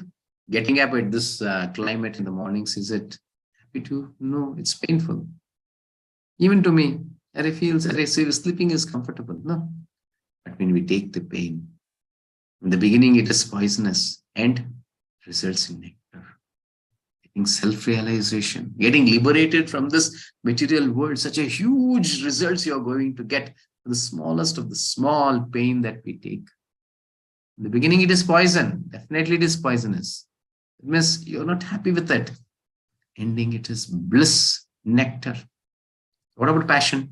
getting up at this climate in the mornings, is it happy to? No, it's painful. Even to me, I feel sleeping is comfortable. No. But when we take the pain, in the beginning, it is poisonous and results in nectar. Getting self-realization, getting liberated from this material world, such a huge results you're going to get, the smallest of the small pain that we take. In the beginning, it is poison. Definitely it is poisonous. It means you're not happy with it. Ending, it is bliss, nectar. What about passion?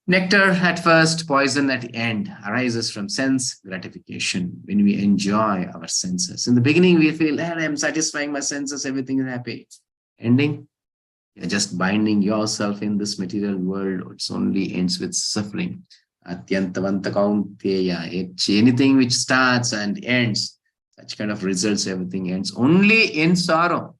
Nectar at first, poison at the end, arises from sense gratification when we enjoy our senses. In the beginning, we feel, hey, I'm satisfying my senses, everything is happy. Ending, you're just binding yourself in this material world. It only ends with suffering. Atyantavanta kaunteya. Anything which starts and ends, such kind of results, everything ends only in sorrow.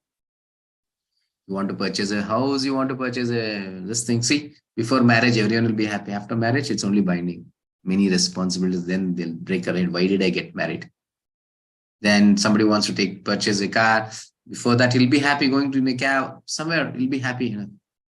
You want to purchase a house, you want to purchase this thing. See, before marriage, everyone will be happy. After marriage, it's only binding. Many responsibilities, then they'll break a head. Why did I get married? Then somebody wants to purchase a car. Before that, he'll be happy going to make a somewhere. He'll be happy,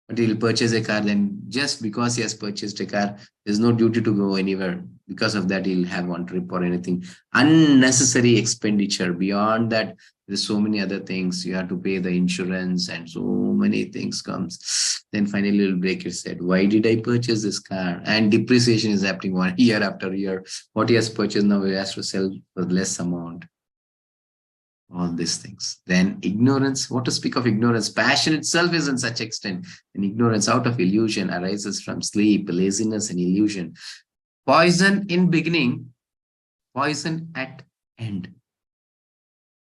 but he'll purchase a car. Then just because he has purchased a car, there's no duty to go anywhere. Because of that, he'll have one trip or anything. Unnecessary expenditure. Beyond that, there's so many other things. You have to pay the insurance and so many things comes. Then finally you'll break his head. Why did I purchase this car? And depreciation is happening 1 year after year. What he has purchased now, he has to sell for less amount. All these things. Then ignorance. What to speak of ignorance? Passion itself is in such extent. And ignorance out of illusion arises from sleep, laziness, and illusion. Poison in beginning, poison at end.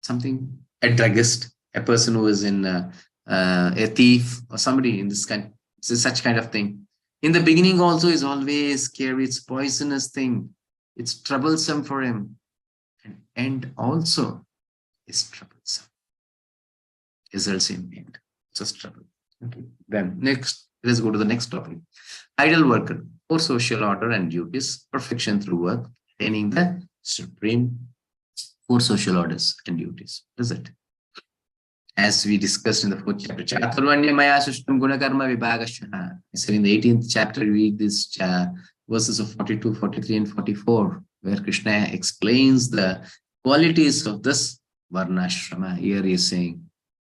Something, a druggist, a person who is in a thief or somebody in this kind, such kind of thing. In the beginning also is always scary. It's poisonous thing. It's troublesome for him. And end also is troublesome. Results in end. Just trouble. Okay. Then next, let's go to the next topic. Ideal worker for social order and duties, perfection through work, attaining the supreme four social orders and duties. What is it? As we discussed in the 4th chapter, Chaturvanyamaya Sushtam Gunakarma Vibhagashya. So in the 18th chapter, we read these verses of 42, 43, and 44, where Krishna explains the qualities of this Varnashrama. Here he is saying,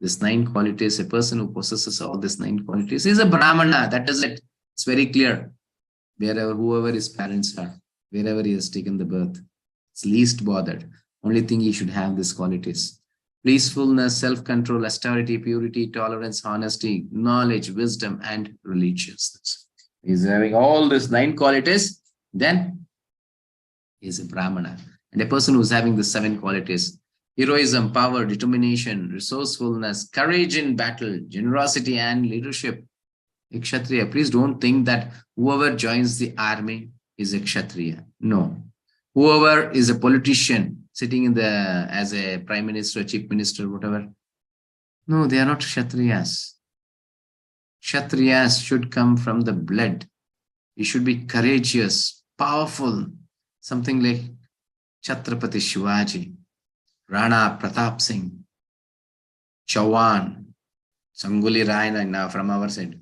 this 9 qualities, a person who possesses all these 9 qualities is a Brahmana. That is it. It's very clear. Whoever his parents are, wherever he has taken the birth, it's least bothered. Only thing he should have these qualities. peacefulness, self-control, austerity, purity, tolerance, honesty, knowledge, wisdom, and religiousness. He's having all these 9 qualities, then he's a Brahmana. And a person who's having the 7 qualities: heroism, power, determination, resourcefulness, courage in battle, generosity, and leadership. A Kshatriya. Please don't think that whoever joins the army is a Kshatriya. No. Whoever is a politician sitting in the as a prime minister, chief minister, whatever. No, they are not Kshatriyas. Kshatriyas should come from the blood. You should be courageous, powerful, something like Chhatrapati Shivaji, Rana Pratap Singh, Chauhan, Sanguli Raina now from our side,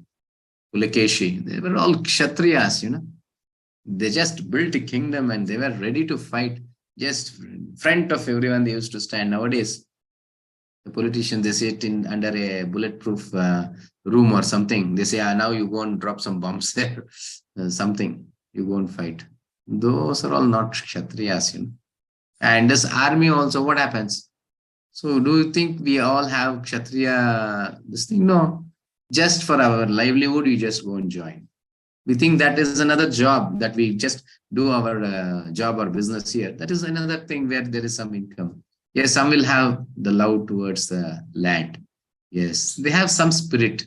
Pulakeshi. They were all Kshatriyas, They just built a kingdom and they were ready to fight. Just in front of everyone they used to stand. Nowadays, the politician, they sit under a bulletproof room or something. They say, now you go and drop some bombs there. Something. You go and fight. Those are all not Kshatriyas, And this army also, what happens? So do you think we all have Kshatriya, this thing? No. Just for our livelihood, we just go and join. We think that is another job, that we just do our job or business here. That is another thing where there is some income. Yes, some will have the love towards the land. Yes, they have some spirit.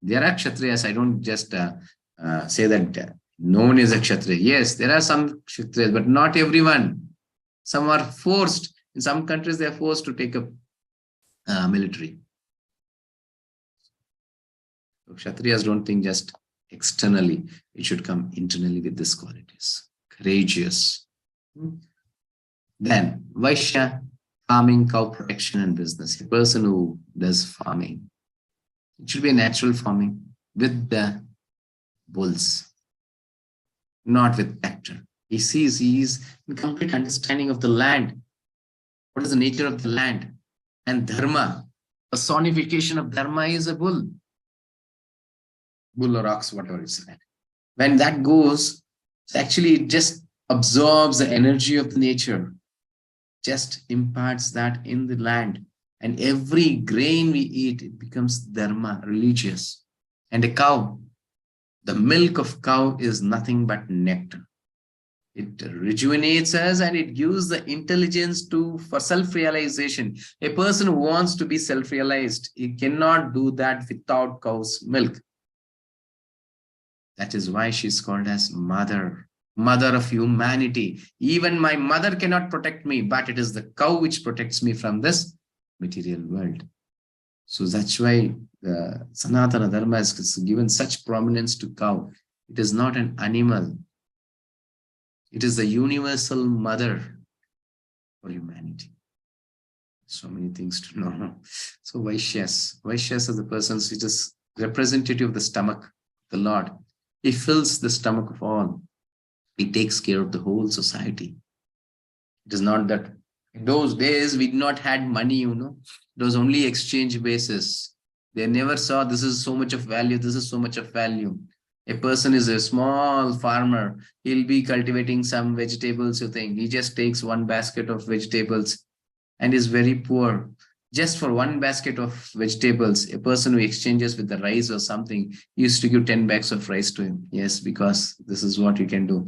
There are Kshatriyas. I don't just say that no one is a Kshatriya. Yes, there are some Kshatriyas, but not everyone. Some are forced. In some countries, they are forced to take up military. So Kshatriyas don't think just externally. It should come internally with these qualities. Courageous. Then, Vaishya, farming, cow protection, and business. A person who does farming. It should be a natural farming with the bulls, not with tractor. He sees, he is in complete understanding of the land. What is the nature of the land? And dharma, personification of dharma is a bull. Bull or ox, whatever it's like. When that goes, actually it just absorbs the energy of the nature, just imparts that in the land. And every grain we eat, it becomes dharma, religious. And a cow, the milk of cow is nothing but nectar. It rejuvenates us and it gives the intelligence for self-realization. A person who wants to be self-realized, he cannot do that without cow's milk. That is why she's called as mother of humanity. Even my mother cannot protect me, but it is the cow which protects me from this material world. So that's why the Sanatana Dharma is given such prominence to cow. It is not an animal. It is the universal mother for humanity. So many things to know. So Vaishyas are the persons which is representative of the stomach, the Lord. He fills the stomach of all. He takes care of the whole society. It is not that in those days we did not had money, It was only exchange basis. They never saw this is so much of value, this is so much of value. A person is a small farmer. He'll be cultivating some vegetables, you think. He just takes one basket of vegetables and is very poor. Just for one basket of vegetables, a person who exchanges with the rice or something used to give 10 bags of rice to him. Yes, because this is what you can do.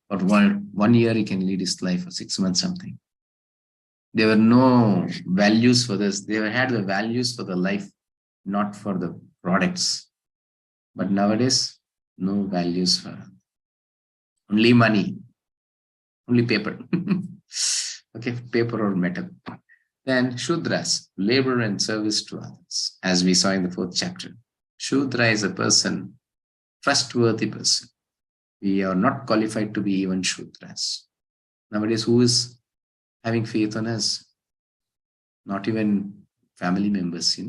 For one year, he can lead his life, for 6 months, something. There were no values for this. They had the values for the life, not for the products. But nowadays, no values for only money, only paper. Okay, paper or metal. Then Shudras, labor and service to others, as we saw in the 4th chapter. Shudra is a person, trustworthy person. We are not qualified to be even Shudras. Nowadays, who is having faith on us? Not even family members,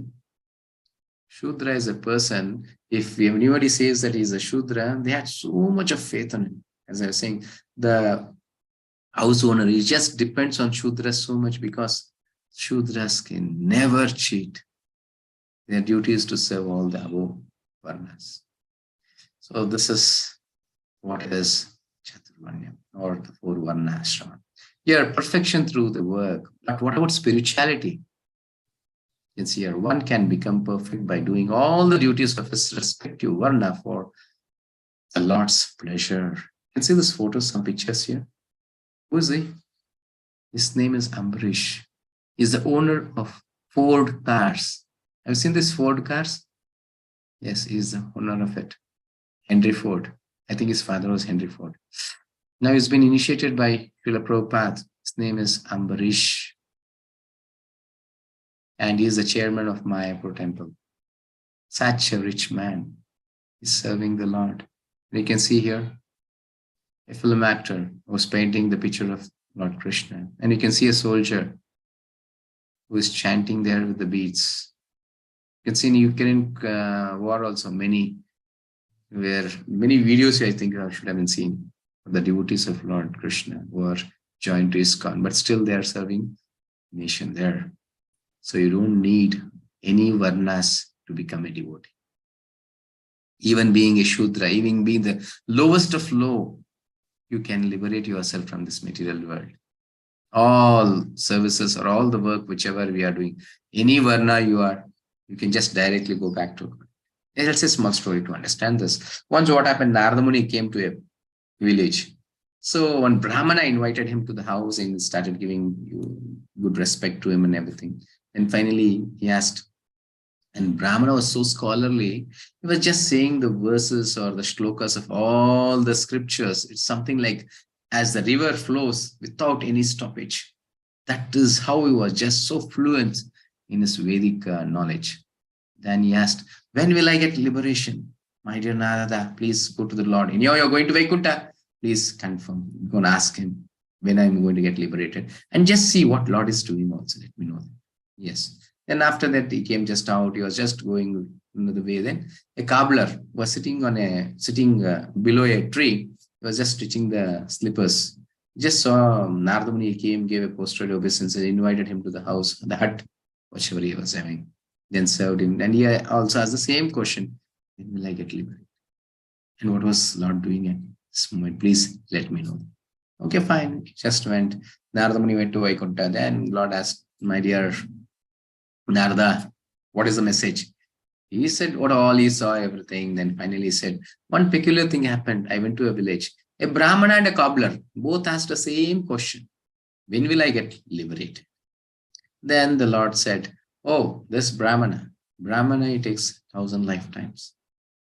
Shudra is a person, if anybody says that he's a Shudra, they had so much of faith on him. As I was saying, the house owner, he just depends on Shudras so much because Shudras can never cheat. Their duty is to serve all the above varnas. So this is what is Chaturvanya, or the 4 varna ashrama. Here, perfection through the work. But what about spirituality? You can see here, one can become perfect by doing all the duties of his respective varna for the Lord's pleasure. You can see this photo, some pictures here. Who is he? His name is Ambarish. He's the owner of Ford cars. Have you seen this Ford cars? Yes, he's the owner of it. Henry Ford. I think his father was Henry Ford. Now he's been initiated by Srila Prabhupada. His name is Ambarish. And he is the chairman of Mayapur temple. Such a rich man. He's serving the Lord. And you can see here a film actor was painting the picture of Lord Krishna. And you can see a soldier who is chanting there with the beads. You can see in Ukraine war also many videos I think should have been seen of the devotees of Lord Krishna who are joined to ISKCON, but still they are serving nation there. So you don't need any varnas to become a devotee. Even being a Shudra, even being the lowest of low, you can liberate yourself from this material world. All services or all the work, whichever we are doing, any varna you can just directly go back to. It's a small story to understand this. Once what happened, Narada Muni came to a village. So one Brahmana invited him to the house and started giving good respect to him and everything. And finally he asked, and Brahmana was so scholarly, he was just saying the verses or the shlokas of all the scriptures. It's something like, as the river flows without any stoppage. That is how he was just so fluent in his Vedic knowledge. Then he asked, when will I get liberation? My dear Narada, please go to the Lord. And you're going to Vaikuntha. Please confirm. I'm going to ask him when I'm going to get liberated. And just see what Lord is doing also. Let me know that. Yes. Then after that, he came just out. He was just going the way. Then a cobbler was sitting below a tree. He was just stitching the slippers. He just saw Narada Muni came, gave a posture obeisance, and invited him to the house, the hut, whatever he was having. Then served him. And he also asked the same question: when will I get liberated? And what was Lord doing at this moment? Please let me know. Okay, fine. Just went. Narada Muni went to Vaikuntha. Then Lord asked, my dear Narada, what is the message? He said what all he saw, everything. Then finally he said, one peculiar thing happened. I went to a village. A Brahmana and a cobbler both asked the same question. When will I get liberated? Then the Lord said, oh, this Brahmana, it takes 1,000 lifetimes.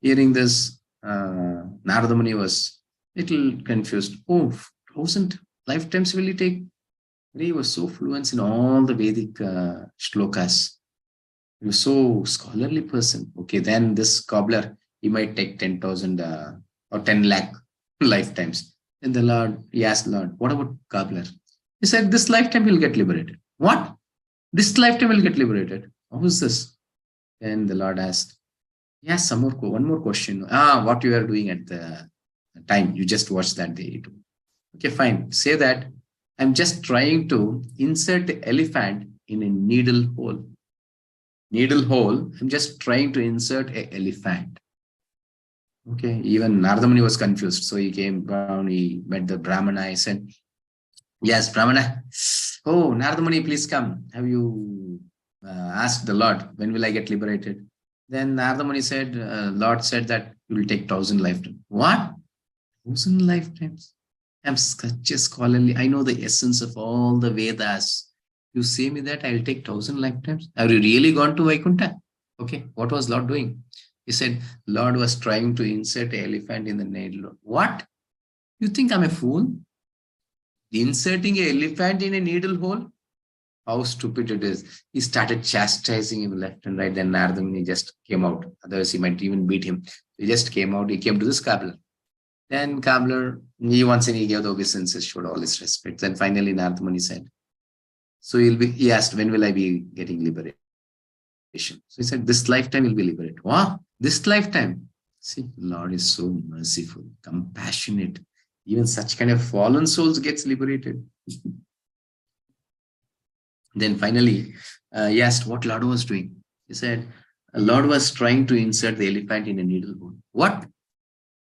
Hearing this, Narada Muni was a little confused. Oh, 1,000 lifetimes will he take? He was so fluent in all the Vedic shlokas. He was so scholarly person. Okay, then this cobbler, he might take 10,000 or 10 lakh lifetimes. And the Lord, he asked Lord, what about cobbler? He said, this lifetime will get liberated. What? This lifetime will get liberated. How is this? Then the Lord asked, yes, one more question. What you are doing at the time. You just watched that day. Okay, fine. Say that I'm just trying to insert the elephant in a needle hole. Needle hole, I'm just trying to insert an elephant. Okay, even Narada Muni was confused. So he came down, he met the Brahmana. He said, yes, Brahmana. Oh, Narada Muni, please come. Have you asked the Lord, when will I get liberated? Then Narada Muni said, Lord said that you will take 1,000 lifetimes. What? 1,000 lifetimes? I'm such a scholarly. I know the essence of all the Vedas. You say me that I'll take 1,000 lifetimes. Have you really gone to Vaikuntha? Okay, what was Lord doing? He said, Lord was trying to insert an elephant in the needle. What? You think I'm a fool? Inserting an elephant in a needle hole? How stupid it is. He started chastising him left and right. Then Narada Muni just came out. Otherwise, he might even beat him. He just came out. He came to this cobbler. Then cobbler, he gave the obeisances, showed all his respect. Then finally Narada Muni said, so he asked, when will I be getting liberation? So he said, this lifetime will be liberated. Wow, this lifetime. See, Lord is so merciful, compassionate. Even such kind of fallen souls gets liberated. Then finally, he asked what Lord was doing. He said, Lord was trying to insert the elephant in a needle hole. What?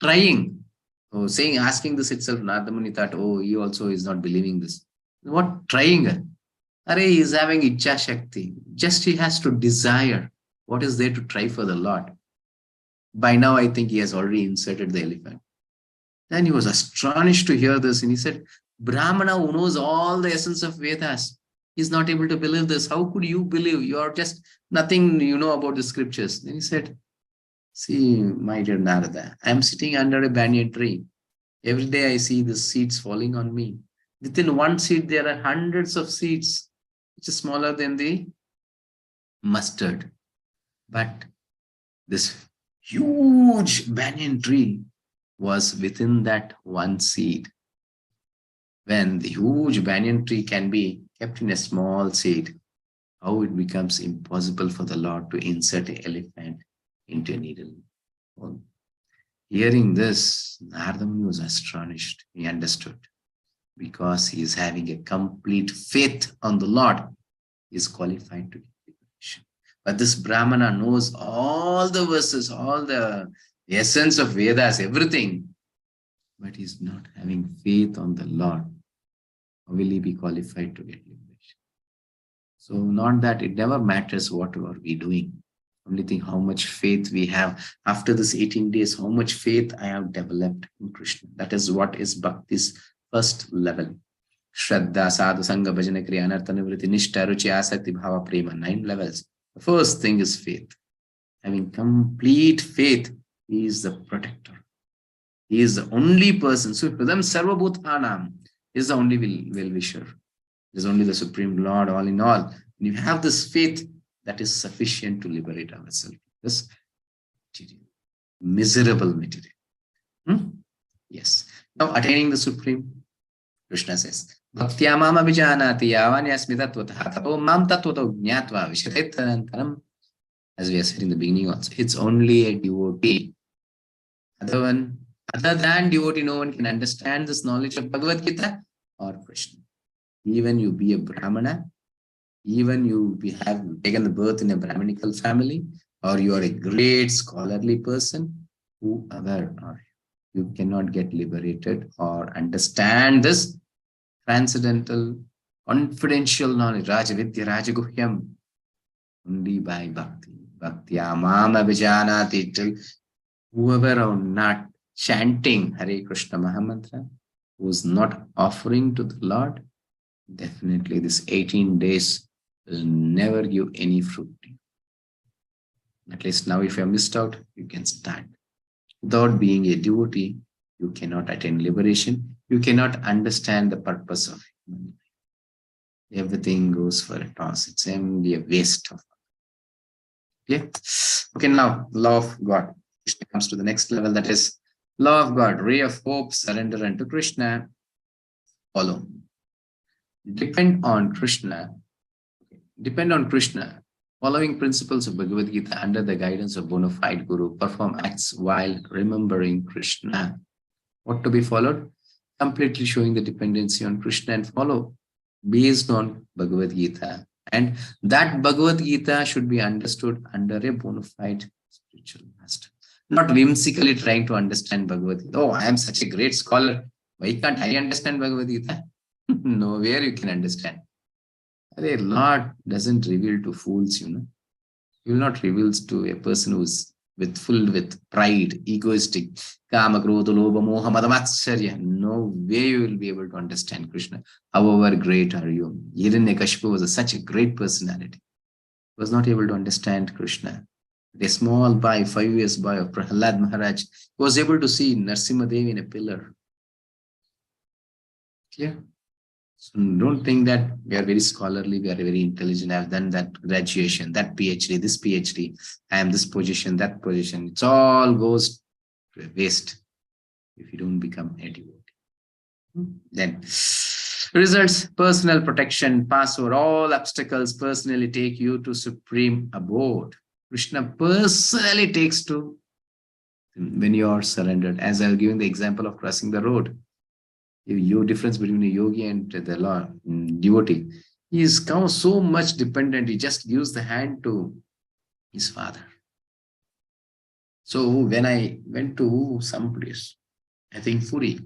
Trying. Oh, asking this itself, Narada Muni thought, oh, he also is not believing this. What? Trying. He is having Ichcha Shakti. Just he has to desire what is there to try for the Lord. By now, I think he has already inserted the elephant. Then he was astonished to hear this, and he said, Brahmana who knows all the essence of Vedas is not able to believe this. How could you believe? You are just nothing you know about the scriptures. Then he said, see, my dear Narada, I am sitting under a banyan tree. Every day I see the seeds falling on me. Within one seed, there are hundreds of seeds, which is smaller than the mustard. But this huge banyan tree was within that one seed. When the huge banyan tree can be kept in a small seed, how it becomes impossible for the Lord to insert an elephant into a needle. Well, hearing this, Narada Muni was astonished. He understood. Because he is having a complete faith on the Lord, he is qualified to get liberation. But this Brahmana knows all the verses, all the essence of Vedas, everything, but he is not having faith on the Lord. How will he be qualified to get liberation? So, not that it never matters what are we doing. Only thing how much faith we have. After this 18 days, how much faith I have developed in Krishna. That is what is Bhakti's first level. Shraddha, Sadhu, Sangha, Bhajana, Kriya, Anartha, Nivritti, Nishta, Ruchi, Asakti, Bhava, Prema. 9 levels. The first thing is faith. Having complete faith, he is the protector. He is the only person. So, Hridam Sarvabhutanam is the only well-wisher. He is only the Supreme Lord, all in all. When you have this faith, that is sufficient to liberate ourselves. This material, miserable material. Yes. Now, attaining the Supreme, Krishna says, Bhaktya mama vijanati yavanyasmi tattvataha tato mam tattvato jnatva vishatettanantaram. As we have said in the beginning also, it's only a devotee. Other than devotee, no one can understand this knowledge of Bhagavad Gita or Krishna. Even you be a Brahmana, even you have taken the birth in a Brahminical family, or you are a great scholarly person, whoever are you, you cannot get liberated or understand this transcendental, confidential knowledge, Rajavidya Rajaguhyam, only by Bhakti. Bhakti Amama Vijanati, till whoever are not chanting Hare Krishna Mahamantra, who is not offering to the Lord, definitely this 18 days will never give any fruit. At least now, if you have missed out, you can start. Without being a devotee, you cannot attain liberation. You cannot understand the purpose of human life. Everything goes for a toss. It's only a waste of. Yeah. Okay, now, law of God. Krishna comes to the next level, that is law of God, ray of hope, surrender unto Krishna. Follow. Depend on Krishna. Following principles of Bhagavad Gita under the guidance of bona fide Guru, perform acts while remembering Krishna. What to be followed? Completely showing the dependency on Krishna and follow based on Bhagavad Gita. And that Bhagavad Gita should be understood under a bona fide spiritual master. Not whimsically trying to understand Bhagavad Gita. Oh, I am such a great scholar. Why can't I understand Bhagavad Gita? Nowhere you can understand. The Lord doesn't reveal to fools, He will not reveal to a person who's filled with pride, egoistic, kama, krodha, lobha, moha, mada, matsarya. No way you will be able to understand Krishna. However great are you. Hiranyakashipu was such a great personality. He was not able to understand Krishna. A small boy, 5 years boy of Prahlad Maharaj, was able to see Narsimha Devi in a pillar. Clear? So don't think that we are very scholarly, we are very intelligent. I have done that graduation, that PhD, this PhD. I am this position, that position. It all goes to a waste if you don't become a devotee. Then results, personal protection, pass over all obstacles, personally take you to supreme abode. Krishna personally takes to when you are surrendered. As I was giving the example of crossing the road. Your difference between a yogi and the Lord, devotee. He is so much dependent. He just gives the hand to his father. So when I went to some place, I think Puri,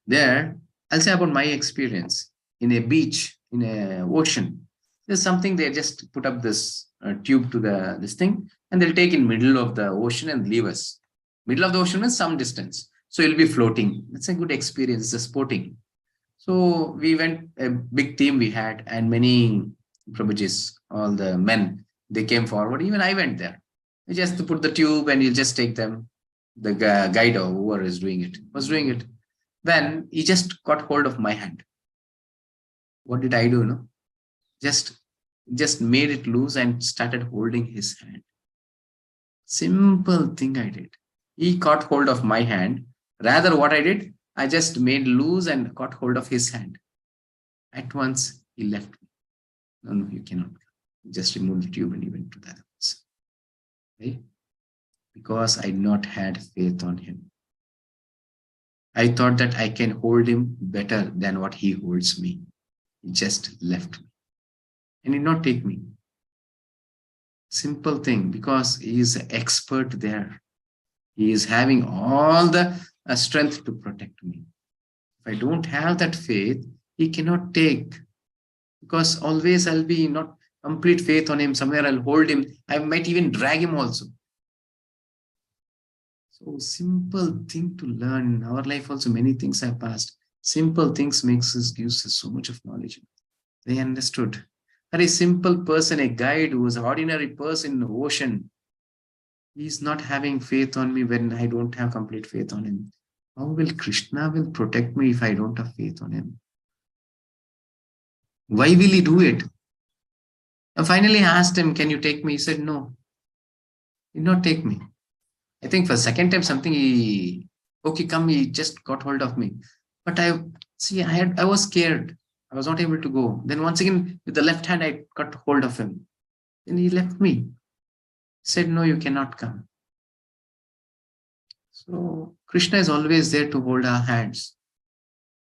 there, I'll say about my experience in a beach, in a ocean. There's something, they just put up this tube to this thing, and they'll take in middle of the ocean and leave us. Middle of the ocean is some distance. So you'll be floating. It's a good experience. It's sporting. So we went, a big team we had, and many Prabhujis, all the men, they came forward. Even I went there. Just to put the tube and you just take them. The guide or whoever is doing it was doing it. Then he just got hold of my hand. What did I do? No, just made it loose and started holding his hand. Simple thing I did. He caught hold of my hand. Rather, what I did, I just made loose and caught hold of his hand. At once, he left me. No, you cannot. Just remove the tube and he went to the other person. Right? Because I not had faith on him. I thought that I can hold him better than what he holds me. He just left me. And he did not take me. Simple thing, because he is an expert there. He is having all the strength to protect me. If I don't have that faith, he cannot take. Because always I'll be not complete faith on him. Somewhere I'll hold him. I might even drag him also. So simple thing to learn. In our life also many things have passed. Simple things gives us so much of knowledge. They understood. But a simple person, a guide who is an ordinary person in the ocean, he's not having faith on me when I don't have complete faith on him. How will Krishna will protect me if I don't have faith on him? Why will he do it? I finally asked him, can you take me? He said, no. He did not take me. I think for the second time something okay, come, he just got hold of me. But I was scared. I was not able to go. Then once again, with the left hand, I got hold of him. Then he left me. He said, no, you cannot come. So Krishna is always there to hold our hands.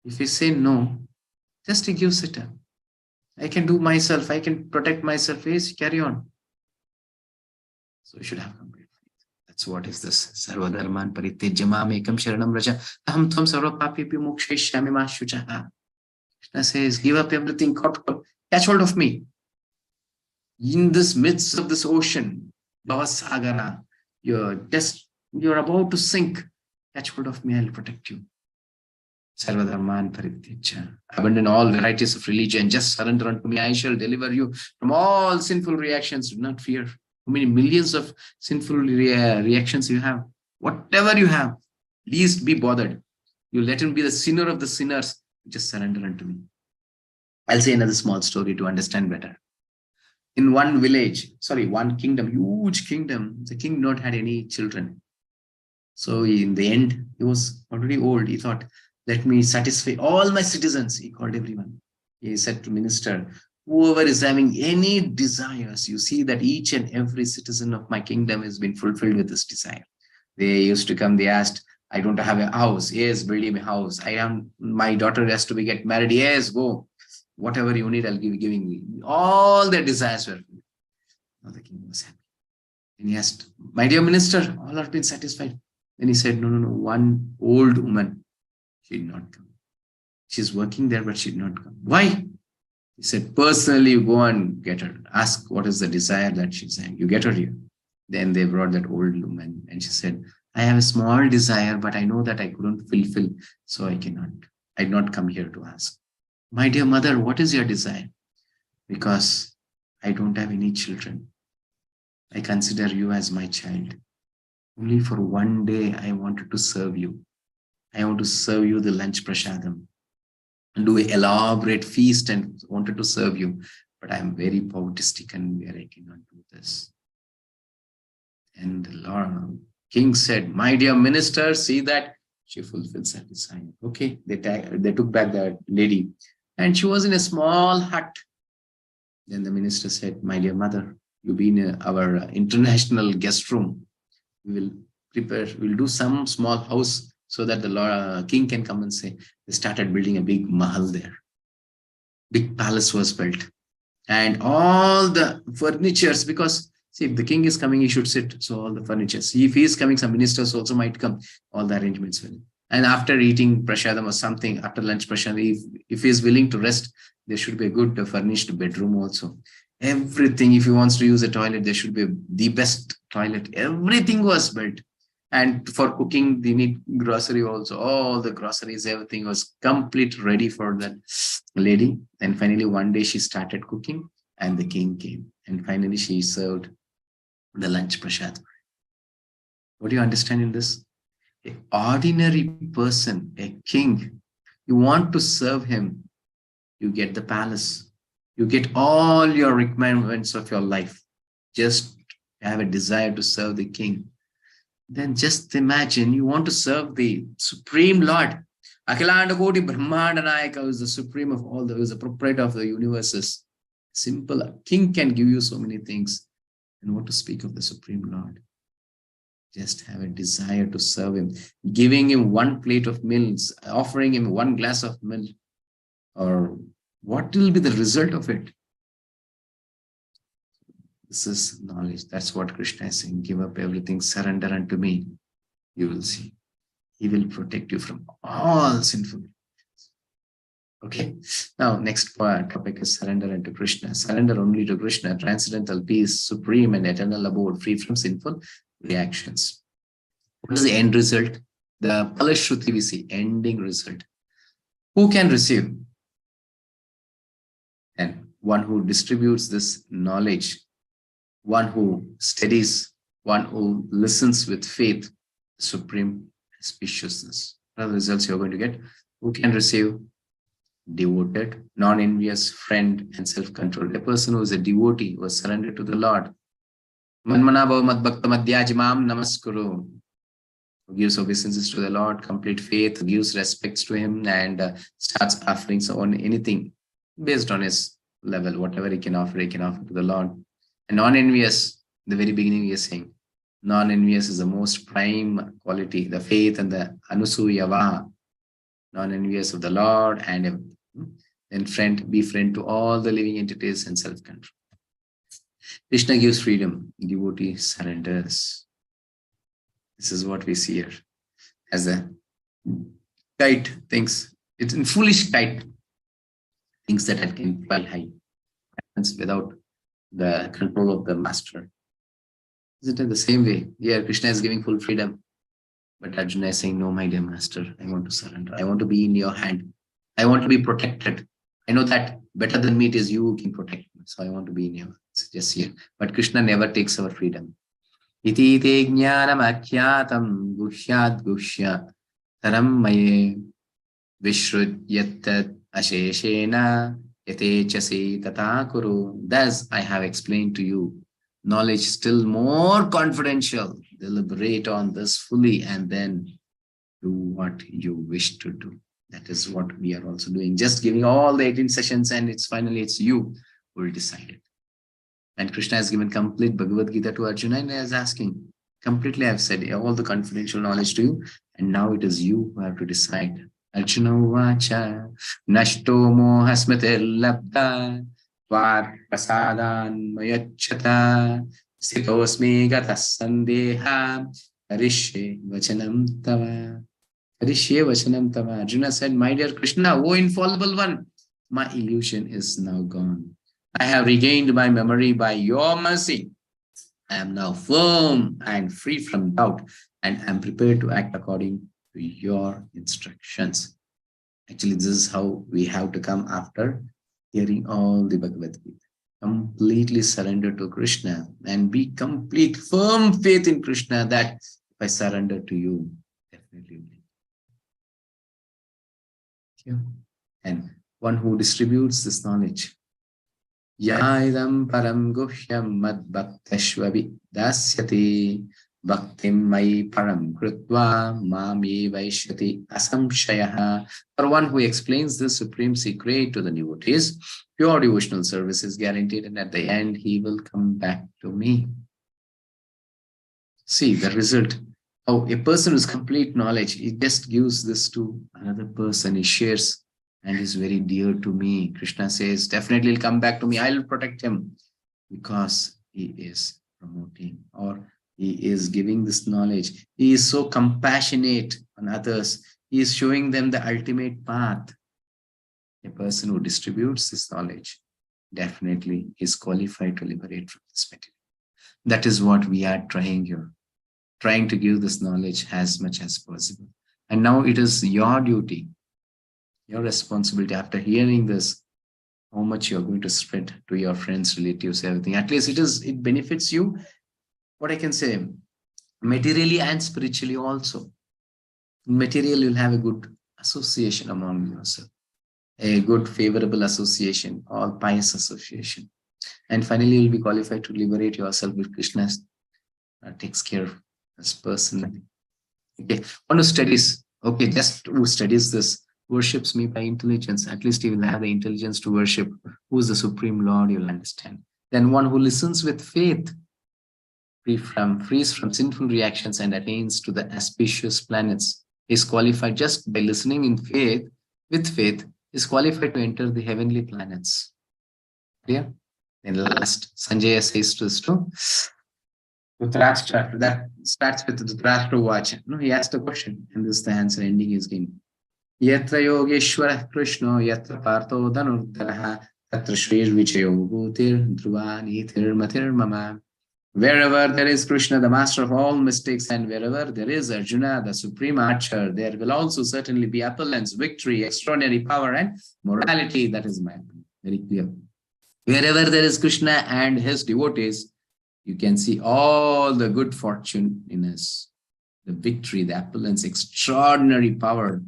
If we say no, just he gives it up. I can do myself. I can protect myself. Yes, carry on. So you should have complete faith. That's what is this. Sarva dharman paritejya mam ekam sharanam raja aham tvam sarva papi mokshayishyami ma shuchaha. Krishna says, give up everything, catch hold of me. In this midst of this ocean, Bhavasagara, you're about to sink. Catch hold of me, I'll protect you. Sarvadharman parityaja. Abandon all varieties of religion. Just surrender unto me. I shall deliver you from all sinful reactions. Do not fear. How many millions of sinful reactions you have? Whatever you have, least be bothered. You let him be the sinner of the sinners. Just surrender unto me. I'll say another small story to understand better. In one kingdom, huge kingdom, the king not had any children. So in the end, he was already old. He thought, let me satisfy all my citizens. He called everyone. He said to minister, whoever is having any desires, you see that each and every citizen of my kingdom has been fulfilled with this desire. They used to come, they asked, I don't have a house. Yes, build him a house. My daughter has to get married. Yes, go. Whatever you need, I'll give giving you. All their desires were fulfilled. Now the king was happy. And he asked, my dear minister, all have been satisfied. Then he said, no. One old woman, she did not come. She's working there, but she did not come. Why? He said, personally, you go and get her. Ask what is the desire that she's saying. You get her here. Then they brought that old woman and she said, I have a small desire, but I know that I couldn't fulfill, so I did not come here to ask. My dear mother, what is your desire? Because I don't have any children. I consider you as my child. Only for one day, I wanted to serve you. I want to serve you the lunch prasadam and do an elaborate feast and wanted to serve you. But I'm very poverty-stricken where I cannot do this. And the king said, my dear minister, see that she fulfills her desire. Okay, they took back that lady. And she was in a small hut. Then the minister said, my dear mother, you be in our international guest room. We'll do some small house so that the king can come and say, they started building a big mahal there. Big palace was built. And all the furnitures, because see, if the king is coming, he should sit. So all the furniture. See, if he is coming, some ministers also might come. All the arrangements will. And after eating prasadam or something, after lunch prasadam, if he is willing to rest, there should be a good furnished bedroom also. Everything, if he wants to use a toilet, there should be the best toilet. Everything was built. And for cooking, they need grocery also. All the groceries, everything was complete ready for that lady. And finally, one day she started cooking and the king came. And finally, she served the lunch prasad. What do you understand in this? An ordinary person, a king, you want to serve him, you get the palace, you get all your requirements of your life. Just have a desire to serve the king. Then just imagine you want to serve the Supreme Lord. Akhilanda Koti Brahmanda Nayaka is the supreme of all, is the proprietor of the universes. Simple. A king can give you so many things. And what to speak of the Supreme Lord? Just have a desire to serve him, giving him one plate of meals, offering him one glass of milk, or what will be the result of it? This is knowledge. That's what Krishna is saying. Give up everything, surrender unto me. You will see. He will protect you from all sinful. Okay. Now, next topic is surrender unto Krishna. Surrender only to Krishna, transcendental peace, supreme and eternal abode, free from sinful reactions. What is the end result? The Palashruti we see, ending result. Who can receive? And one who distributes this knowledge, one who studies, one who listens with faith, supreme auspiciousness. What are the results you're going to get? Who can receive? Devoted, non-envious, friend, and self-controlled. A person who is a devotee, who has surrendered to the Lord. Manmana bhava mad bhakta madhyajimam namaskuru. Who gives obeisances to the Lord, complete faith, gives respects to him, and starts offering so on anything based on his level, whatever he can offer to the Lord. And non-envious, the very beginning we are saying, non-envious is the most prime quality, the faith and the anusuyava, non-envious of the Lord, and then friend, be friend to all the living entities and self-control. Krishna gives freedom, devotee surrenders. This is what we see here. As a kite thinks, it's in foolish kite, thinks that it can fly high, without the control of the master. Isn't it the same way? Here, Krishna is giving full freedom. But Arjuna is saying, no, my dear master, I want to surrender. I want to be in your hand. I want to be protected. I know that better than me it is you who can protect me. So I want to be in your hands. Just here. But Krishna never takes our freedom. Iti te jnanam akyatam gushyat gushya taram maye vishrudyatat asheshena yate chasi tata kuru. Thus I have explained to you knowledge still more confidential. Deliberate on this fully and then do what you wish to do. That is what we are also doing. Just giving all the 18 sessions and it's you who will decide it. And Krishna has given complete Bhagavad Gita to Arjuna and is asking, completely I've said all the confidential knowledge to you and now it is you who have to decide. Arjuna vacha nashto mohasmate labda tvat prasadan mayachata sitosmi gata sandeha harishe vachanam tava. Harishe vachanam tava. Arjuna said, my dear Krishna, O infallible one, my illusion is now gone. I have regained my memory by your mercy. I am now firm and free from doubt and am prepared to act according to your instructions. Actually, this is how we have to come after hearing all the Bhagavad Gita. Completely surrender to Krishna and be complete, firm faith in Krishna that if I surrender to you, definitely will. Yeah. And one who distributes this knowledge. Yaidam param guhyam mad bhaktashvavi dasyati bhaktim mai param krutva mami vaishyati asamshayaha. For one who explains the supreme secret to the devotees, pure devotional service is guaranteed and at the end he will come back to me. See the result. How a person with complete knowledge, he just gives this to another person, he shares and is very dear to me. Krishna says, definitely he'll come back to me. I'll protect him because he is promoting or he is giving this knowledge. He is so compassionate on others. He is showing them the ultimate path. A person who distributes this knowledge definitely is qualified to liberate from this material. That is what we are trying here, trying to give this knowledge as much as possible. And now it is your duty, your responsibility after hearing this, how much you're going to spread to your friends, relatives, everything. At least it benefits you, what I can say, materially and spiritually also. In material, you'll have a good association among yourself, a good favorable association or pious association. And finally, you'll be qualified to liberate yourself with Krishna takes care of us personally. Okay, one who studies, okay, just who studies this, worships me by intelligence, at least he will have the intelligence to worship who is the Supreme Lord, you'll understand. Then one who listens with faith, frees from sinful reactions and attains to the auspicious planets, is qualified just by listening in faith, with faith, is qualified to enter the heavenly planets. Clear? Then last, Sanjaya says to us too, Dhritarashtra, that starts with the Dhritarashtra watch. No, he asked a question, and this is the answer ending his game. Yatra Yogeshwara Krishna, Yatra Partho Dhanurdharaha, Tatra Shrir Vichayo Bhutir, Dhruva Nithir Mathir Mama. Wherever there is Krishna, the master of all mystics, and wherever there is Arjuna, the supreme archer, there will also certainly be opulence, victory, extraordinary power, and morality. That is my opinion. Very clear. Wherever there is Krishna and his devotees, you can see all the good fortune in us, the victory, the opulence, extraordinary power,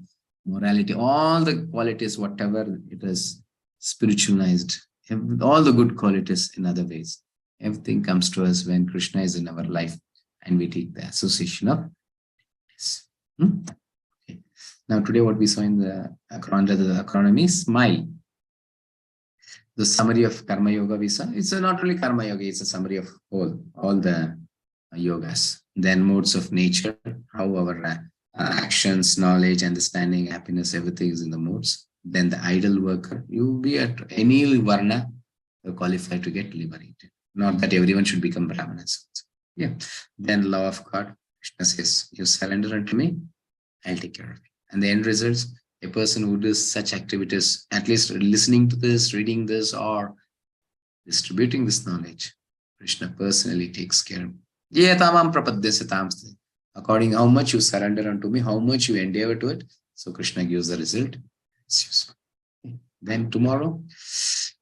morality, all the qualities, whatever it is spiritualized, all the good qualities in other ways. Everything comes to us when Krishna is in our life and we take the association of this. Okay. Now, today, what we saw in the acronym is SMILE. The summary of Karma Yoga we saw. It's not only Karma Yoga, it's a summary of all the yogas. Then modes of nature, how our actions, knowledge, understanding, happiness, everything is in the modes. Then the idle worker, you be at any varna, you're qualified to get liberated. Not that everyone should become Brahmanas. Yeah. Then law of God, Krishna says, you surrender unto me, I'll take care of you. And the end results, a person who does such activities, at least listening to this, reading this, or distributing this knowledge, Krishna personally takes care of it. According how much you surrender unto me, how much you endeavor to it, so Krishna gives the result. It's useful. Then tomorrow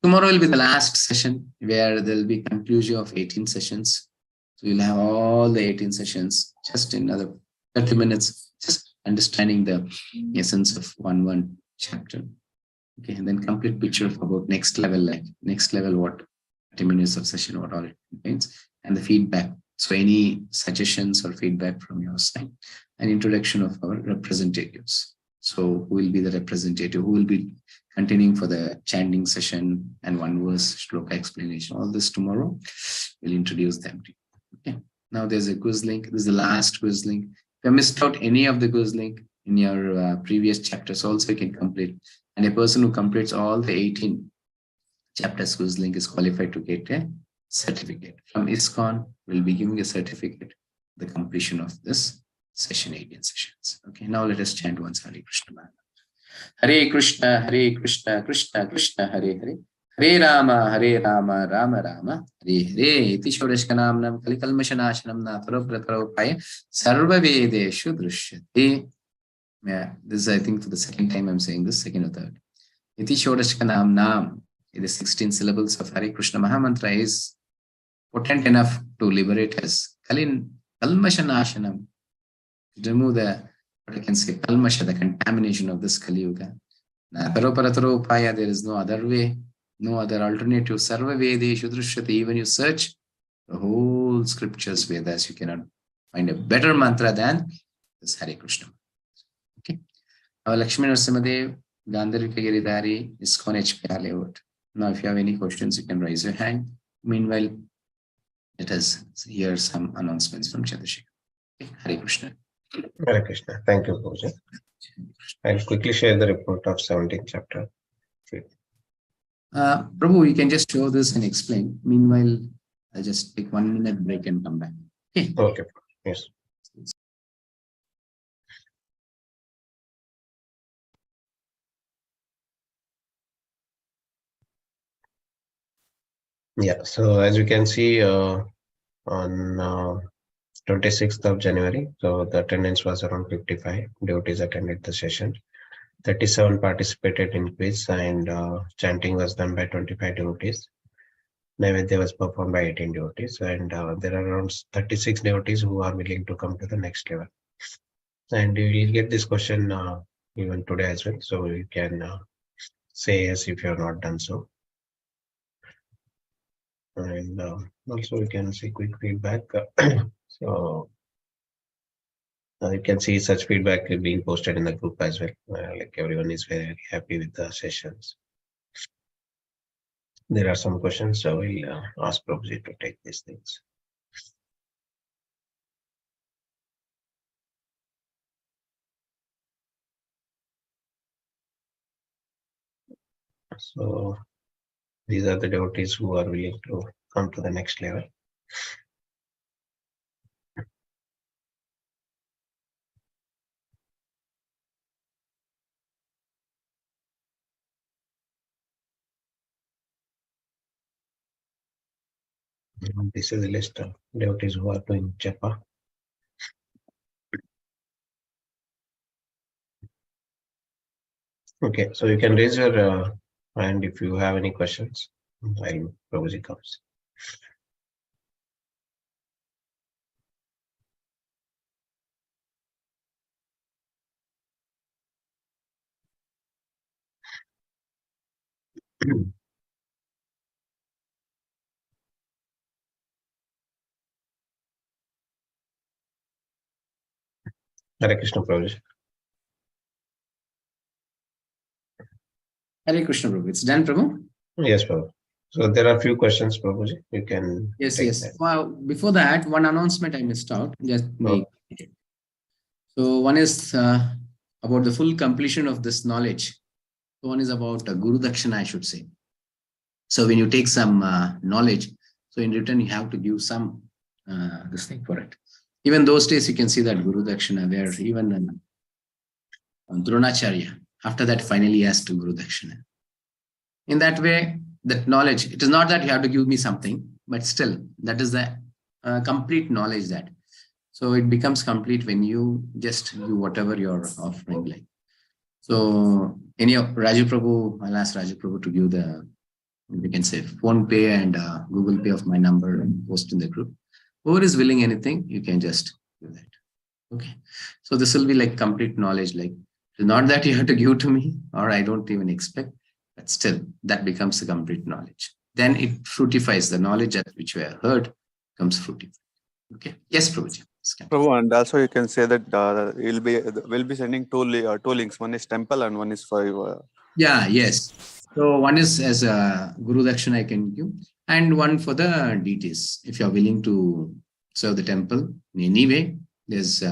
will be the last session where there will be conclusion of 18 sessions. So you'll have all the 18 sessions just in another 30 minutes, just understanding the essence of one chapter. Okay, and then complete picture of about next level, what 30 minutes of session, what all it contains, and the feedback. So any suggestions or feedback from your side, an introduction of our representatives. So who will be the representative, who will be continuing for the chanting session and one verse shloka explanation. All this tomorrow, we'll introduce them to you. Okay. Now there's a quiz link. This is the last quiz link. If you missed out any of the quiz link in your previous chapters, also you can complete. And a person who completes all the 18 chapters quiz link is qualified to get a certificate. From ISKCON, we'll be giving a certificate, the completion of this session, 18 sessions. Okay, now let us chant once Hare Krishna. Hare Krishna, Hare Krishna, Krishna Krishna, Hare Hare. Hare Rama, Rama Rama, Hare Hare. Iti Shodashkanamnam Kalikalmashanashanam Natharo Prataropaya Sarva Vedeshu Drishyate. Yeah, this is, I think, for the second time I'm saying this, second or third. Iti Shodashkanamnam, the 16 syllables of Hare Krishna Mahamantra is potent enough to liberate us. Kalmashanashanam, to remove the, what I can say, kalmasha, the contamination of this Kali Yuga. Natharo Parataro Upaya, there is no other way, no other alternative. Sarva Vedeshu Drishyate, even you search the whole scriptures, Vedas, you cannot find a better mantra than this Hare Krishna. Okay. Our Lakshmi Narasimhadev, Gandharika Giridhari, ISKCON HP layout. Now, if you have any questions, you can raise your hand. Meanwhile, let us hear some announcements from Chandrasekhar. Okay. Hare Krishna. Hare Krishna. Thank you, Guruji. I'll quickly share the report of 17th chapter. Prabhu, you can just show this and explain. Meanwhile, I'll just take 1 minute break and come back. Okay. Okay. Yes. Yeah. So as you can see, on 26th of January, so the attendance was around 55 devotees attended the session. 37 participated in quiz, and chanting was done by 25 devotees. Naivedya was performed by 18 devotees, and there are around 36 devotees who are willing to come to the next level. And you will get this question even today as well, so you can say yes if you have not done so. And also you can see quick feedback. So you can see such feedback being posted in the group as well. Like everyone is very happy with the sessions. There are some questions, so we'll ask Prabhuji to take these things. So these are the devotees who are willing to come to the next level. This is a list of devotees who are doing japa. Okay, so you can raise your hand if you have any questions while Prabhuji comes. Hare Krishna, Prabhuji. Hare Krishna, Prabhu. It's done, Prabhu? Yes, Prabhu. So there are few questions, Prabhuji. You can Yes, take yes. that. Well, before that, one announcement I missed out. Just Oh, make so one is about the full completion of this knowledge. One is about Guru Dakshina, I should say. So when you take some knowledge, so in return you have to give some this thing for it. Even those days you can see that Guru Dakshina, where even Dronacharya, after that finally he has to Guru Dakshina. In that way, that knowledge, it is not that you have to give me something, but still that is the complete knowledge that. So it becomes complete when you just do whatever you're offering. Like so, any of Raju Prabhu, I'll ask Raju Prabhu to give the, you can say, Phone Pay and Google Pay of my number and post in the group. Whoever is willing anything, you can just do that. Okay. So this will be like complete knowledge. Like it's not that you have to give to me, or I don't even expect, but still that becomes the complete knowledge. Then it fructifies. The knowledge at which we have heard comes fructified. Okay. Yes, Prabhuji. Prabhu, and also you can say that we'll be sending two links. One is temple and one is for Yeah, yes. So one is as a Guru Dakshina I can give, and one for the deities. If you're willing to serve the temple in any way, there's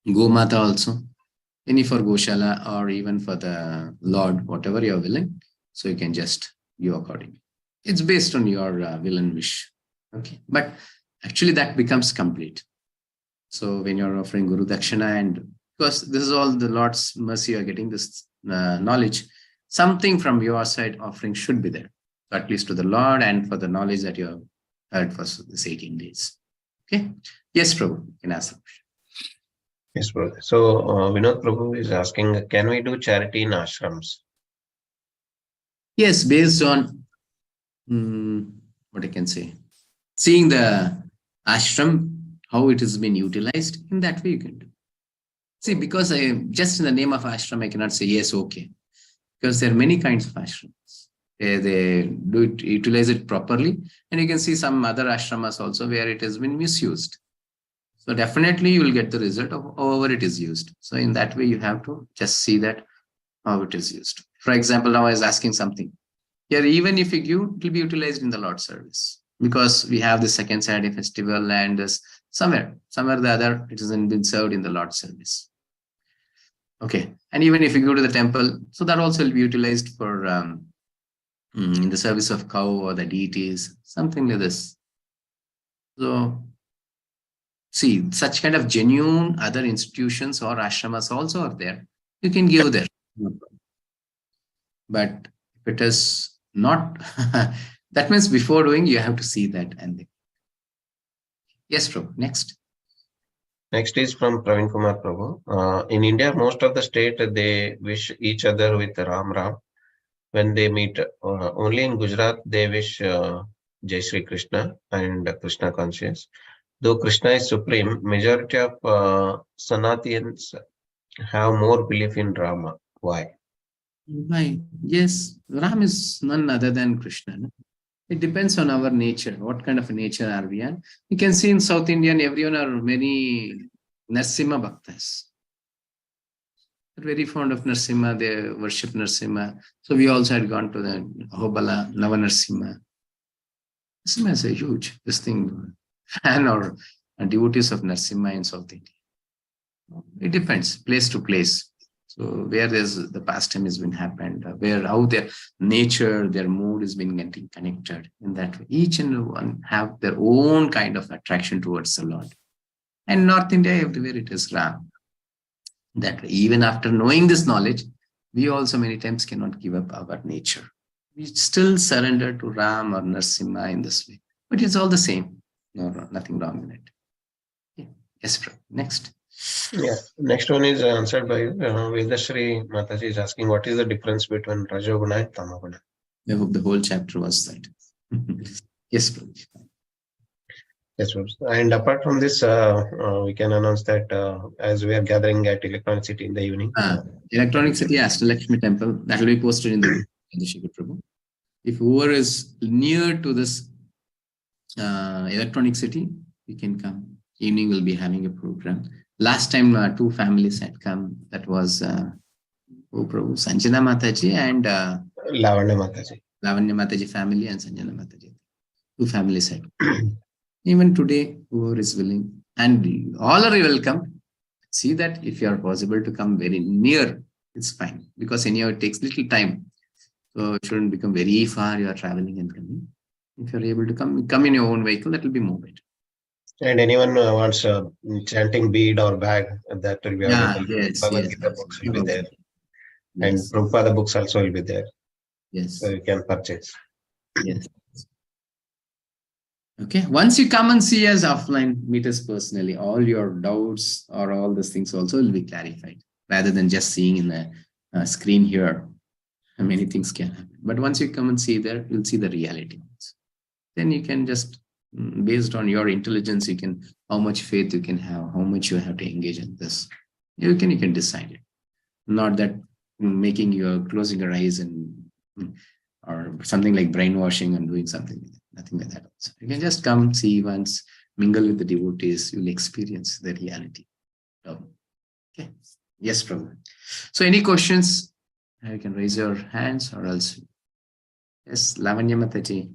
Gomata also, any for Goshala or even for the Lord, whatever you're willing. So you can just give accordingly. It's based on your will and wish. Okay. But actually that becomes complete. So when you're offering Guru Dakshina, and because this is all the Lord's mercy, you're getting this knowledge, something from your side offering should be there, at least to the Lord and for the knowledge that you have heard for this 18 days. Okay. Yes, Prabhu, you can ask the question. yes, Prabhuji. So Vinod Prabhu is asking, can we do charity in ashrams? Yes, based on what I can say, seeing the ashram, how it has been utilized, in that way you can do. See, because I just in the name of ashram, I cannot say yes, okay, because there are many kinds of ashrams. They do it, utilize it properly, and you can see some other ashramas also where it has been misused. So definitely you will get the result of however it is used. So in that way, you have to just see that how it is used. For example, now I was asking something. Here, even if you give, it will be utilized in the Lord's service because we have the second Saturday festival and this somewhere or the other, it hasn't been served in the Lord's service. Okay. And even if you go to the temple, so that also will be utilized for in the service of cow or the deities, something like this. So see, such kind of genuine other institutions or ashramas also are there. You can give there. But if it is not That means before doing, you have to see that. And then. Yes, Prabhu. Next. Next is from Praveen Kumar Prabhu. In India, most of the state, they wish each other with Ram Ram when they meet. Only in Gujarat, they wish Jai Shri Krishna and Krishna Conscious. Though Krishna is supreme, majority of Sanatans have more belief in Rama. Why? Why? Yes, Ram is none other than Krishna. No? It depends on our nature. What kind of a nature are we in? You can see in South Indian, everyone are many Narsimha Bhaktas. They're very fond of Narsimha. They worship Narsimha. So we also had gone to the Ahobala, Nava Narsimha. Narsimha is a huge, this thing, fan or devotees of Narsimha in South India. It depends, place to place. So where there's the pastime has been happened, where how their nature, their mood has been getting connected in that way. Each and one have their own kind of attraction towards the Lord. And North India, everywhere it is Ram. That way, even after knowing this knowledge, we also many times cannot give up our nature. We still surrender to Ram or Narsimha in this way. But it's all the same. No, nothing wrong in it. Okay. Yes, bro. Next. Yeah. Next one is answered by Vedashri Mataji is asking, what is the difference between Rajoguna and Tamoguna? I hope the whole chapter was that. Yes, bro. Yes, and apart from this, we can announce that as we are gathering at Electronic City in the evening. Electronic City Ashtalakshmi Temple, that will be posted in the Shikhar Prabhu. If whoever is near to this Electronic City, you can come. Evening we'll be having a program. Last time 2 families had come. That was Prabhu, Sanjana Mataji and Lavanya Mataji. Lavanya Mataji family and Sanjana Mataji. 2 families had come. Even today, whoever is willing, and all are welcome. See that if you are possible to come very near, it's fine. Because anyhow, it takes little time. So it shouldn't become very far, you are traveling and coming. If you're able to come in your own vehicle, that will be more better. And anyone wants chanting bead or bag, that will be available. Yes, Bhagavad yes. Gita books will be there. Yes. And Prabhupada books also will be there. Yes. So you can purchase. Yes. Okay. Once you come and see us offline, meet us personally, all your doubts or all these things also will be clarified rather than just seeing in the screen here. Many things can happen. But once you come and see there, you'll see the reality. Then you can just, based on your intelligence, you can, how much faith you can have, how much you have to engage in this. You can decide it. Not that making you closing your eyes and or something like brainwashing and doing something. Nothing like that. Also. You can just come, see once, mingle with the devotees, you'll experience the reality. Okay. Yes, Prabhu. So any questions? You can raise your hands or else. Yes, Lavanya Mataji.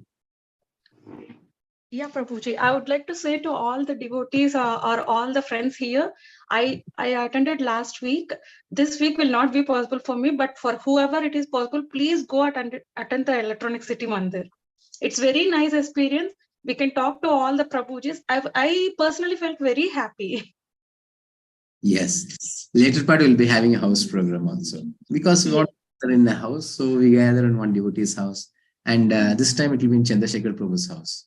Yeah, Prabhuji, I would like to say to all the devotees or all the friends here, I attended last week. This week will not be possible for me, but for whoever it is possible, please go attend the Electronic City Mandir. It's very nice experience. We can talk to all the Prabhujis. I personally felt very happy. Yes. Later part we'll be having a house program also. Because we want to gather in the house, so we gather in one devotee's house. And this time it will be in Chandrasekhar Prabhu's house.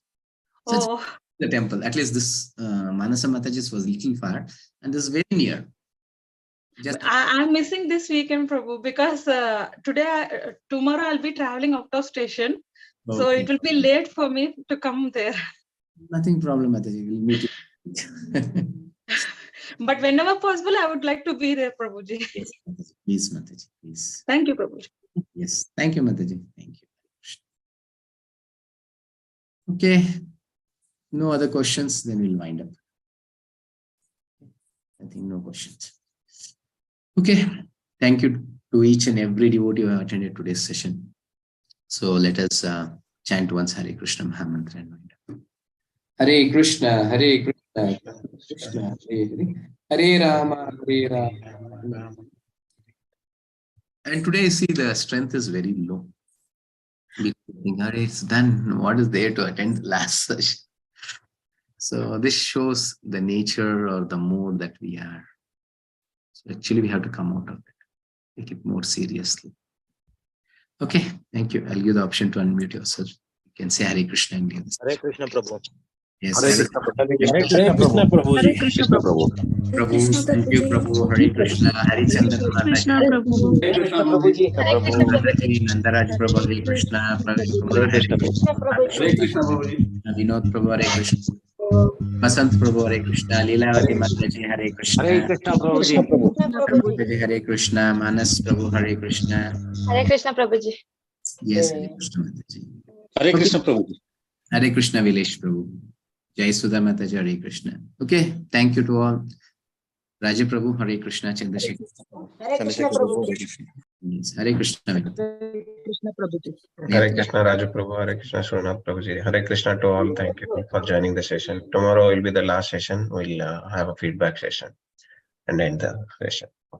So the temple, at least this Manasa Mataji's was a little far, and this is very near. I'm missing this weekend, Prabhu, because tomorrow I'll be traveling out of station. Okay. So it will be late for me to come there. Nothing problem, Mataji. We'll meet you. But whenever possible, I would like to be there, Prabhuji. Yes, Mataji. Please, Mataji, please. Thank you, Prabhuji. Yes, thank you, Mataji. Thank you. Okay. No other questions, then we'll wind up. I think no questions. Okay. Thank you to each and every devotee who attended today's session. So let us chant once Hare Krishna Mahamantra and wind up. Hare Krishna, Hare Krishna, Krishna Hare Hare, Hare Rama, Hare Rama. And today, see, the strength is very low. We think, it's done. What is there to attend the last session? So this shows the nature or the mood that we are. So actually, we have to come out of it. Take it more seriously. Okay, thank you. I'll give the option to unmute yourself. You can say Hare Krishna and leave this. Hare Krishna Prabhu. Yes, Hare Hare Krishna Krishna. Hare Hare Krishna Prabhu. Krishna Prabhu. Prabhu, thank you, Prabhu. Hare Krishna. Hare Chandran Krishna Mataji. Prabhu. Hare Krishna Prabhuji. Hare Krishna Mataji. Nandaraj Prabhu, Hare Krishna. Praveen Kumar, Hare Krishna Hare Krishna. Vinod Prabhu, Hare Krishna. Vasant Prabhu, Hare Krishna. Leelavati Mataji, Hare Krishna. Hare Krishna Prabhuji. Mataji, Hare Krishna. Manas Prabhu, Hare Krishna. Hare Krishna Prabhuji. Yes, Hare Krishna Mataji. Hare Krishna Prabhuji. Hare Krishna Vilesh Prabhu. Jai Sudha Mataji, Hare Krishna. Okay, thank you to all. Raja Prabhu, Hare Krishna. Chandrasekhar. Chandrasekhar Prabhu, Hare Krishna. Yes, Hare Krishna. Krishna Prabhuji. Hare Krishna Raju Prabhu, Hare Krishna Srinath Prabhuji. Hare Krishna to all. Thank you for joining the session. Tomorrow will be the last session. We'll have a feedback session and end the session.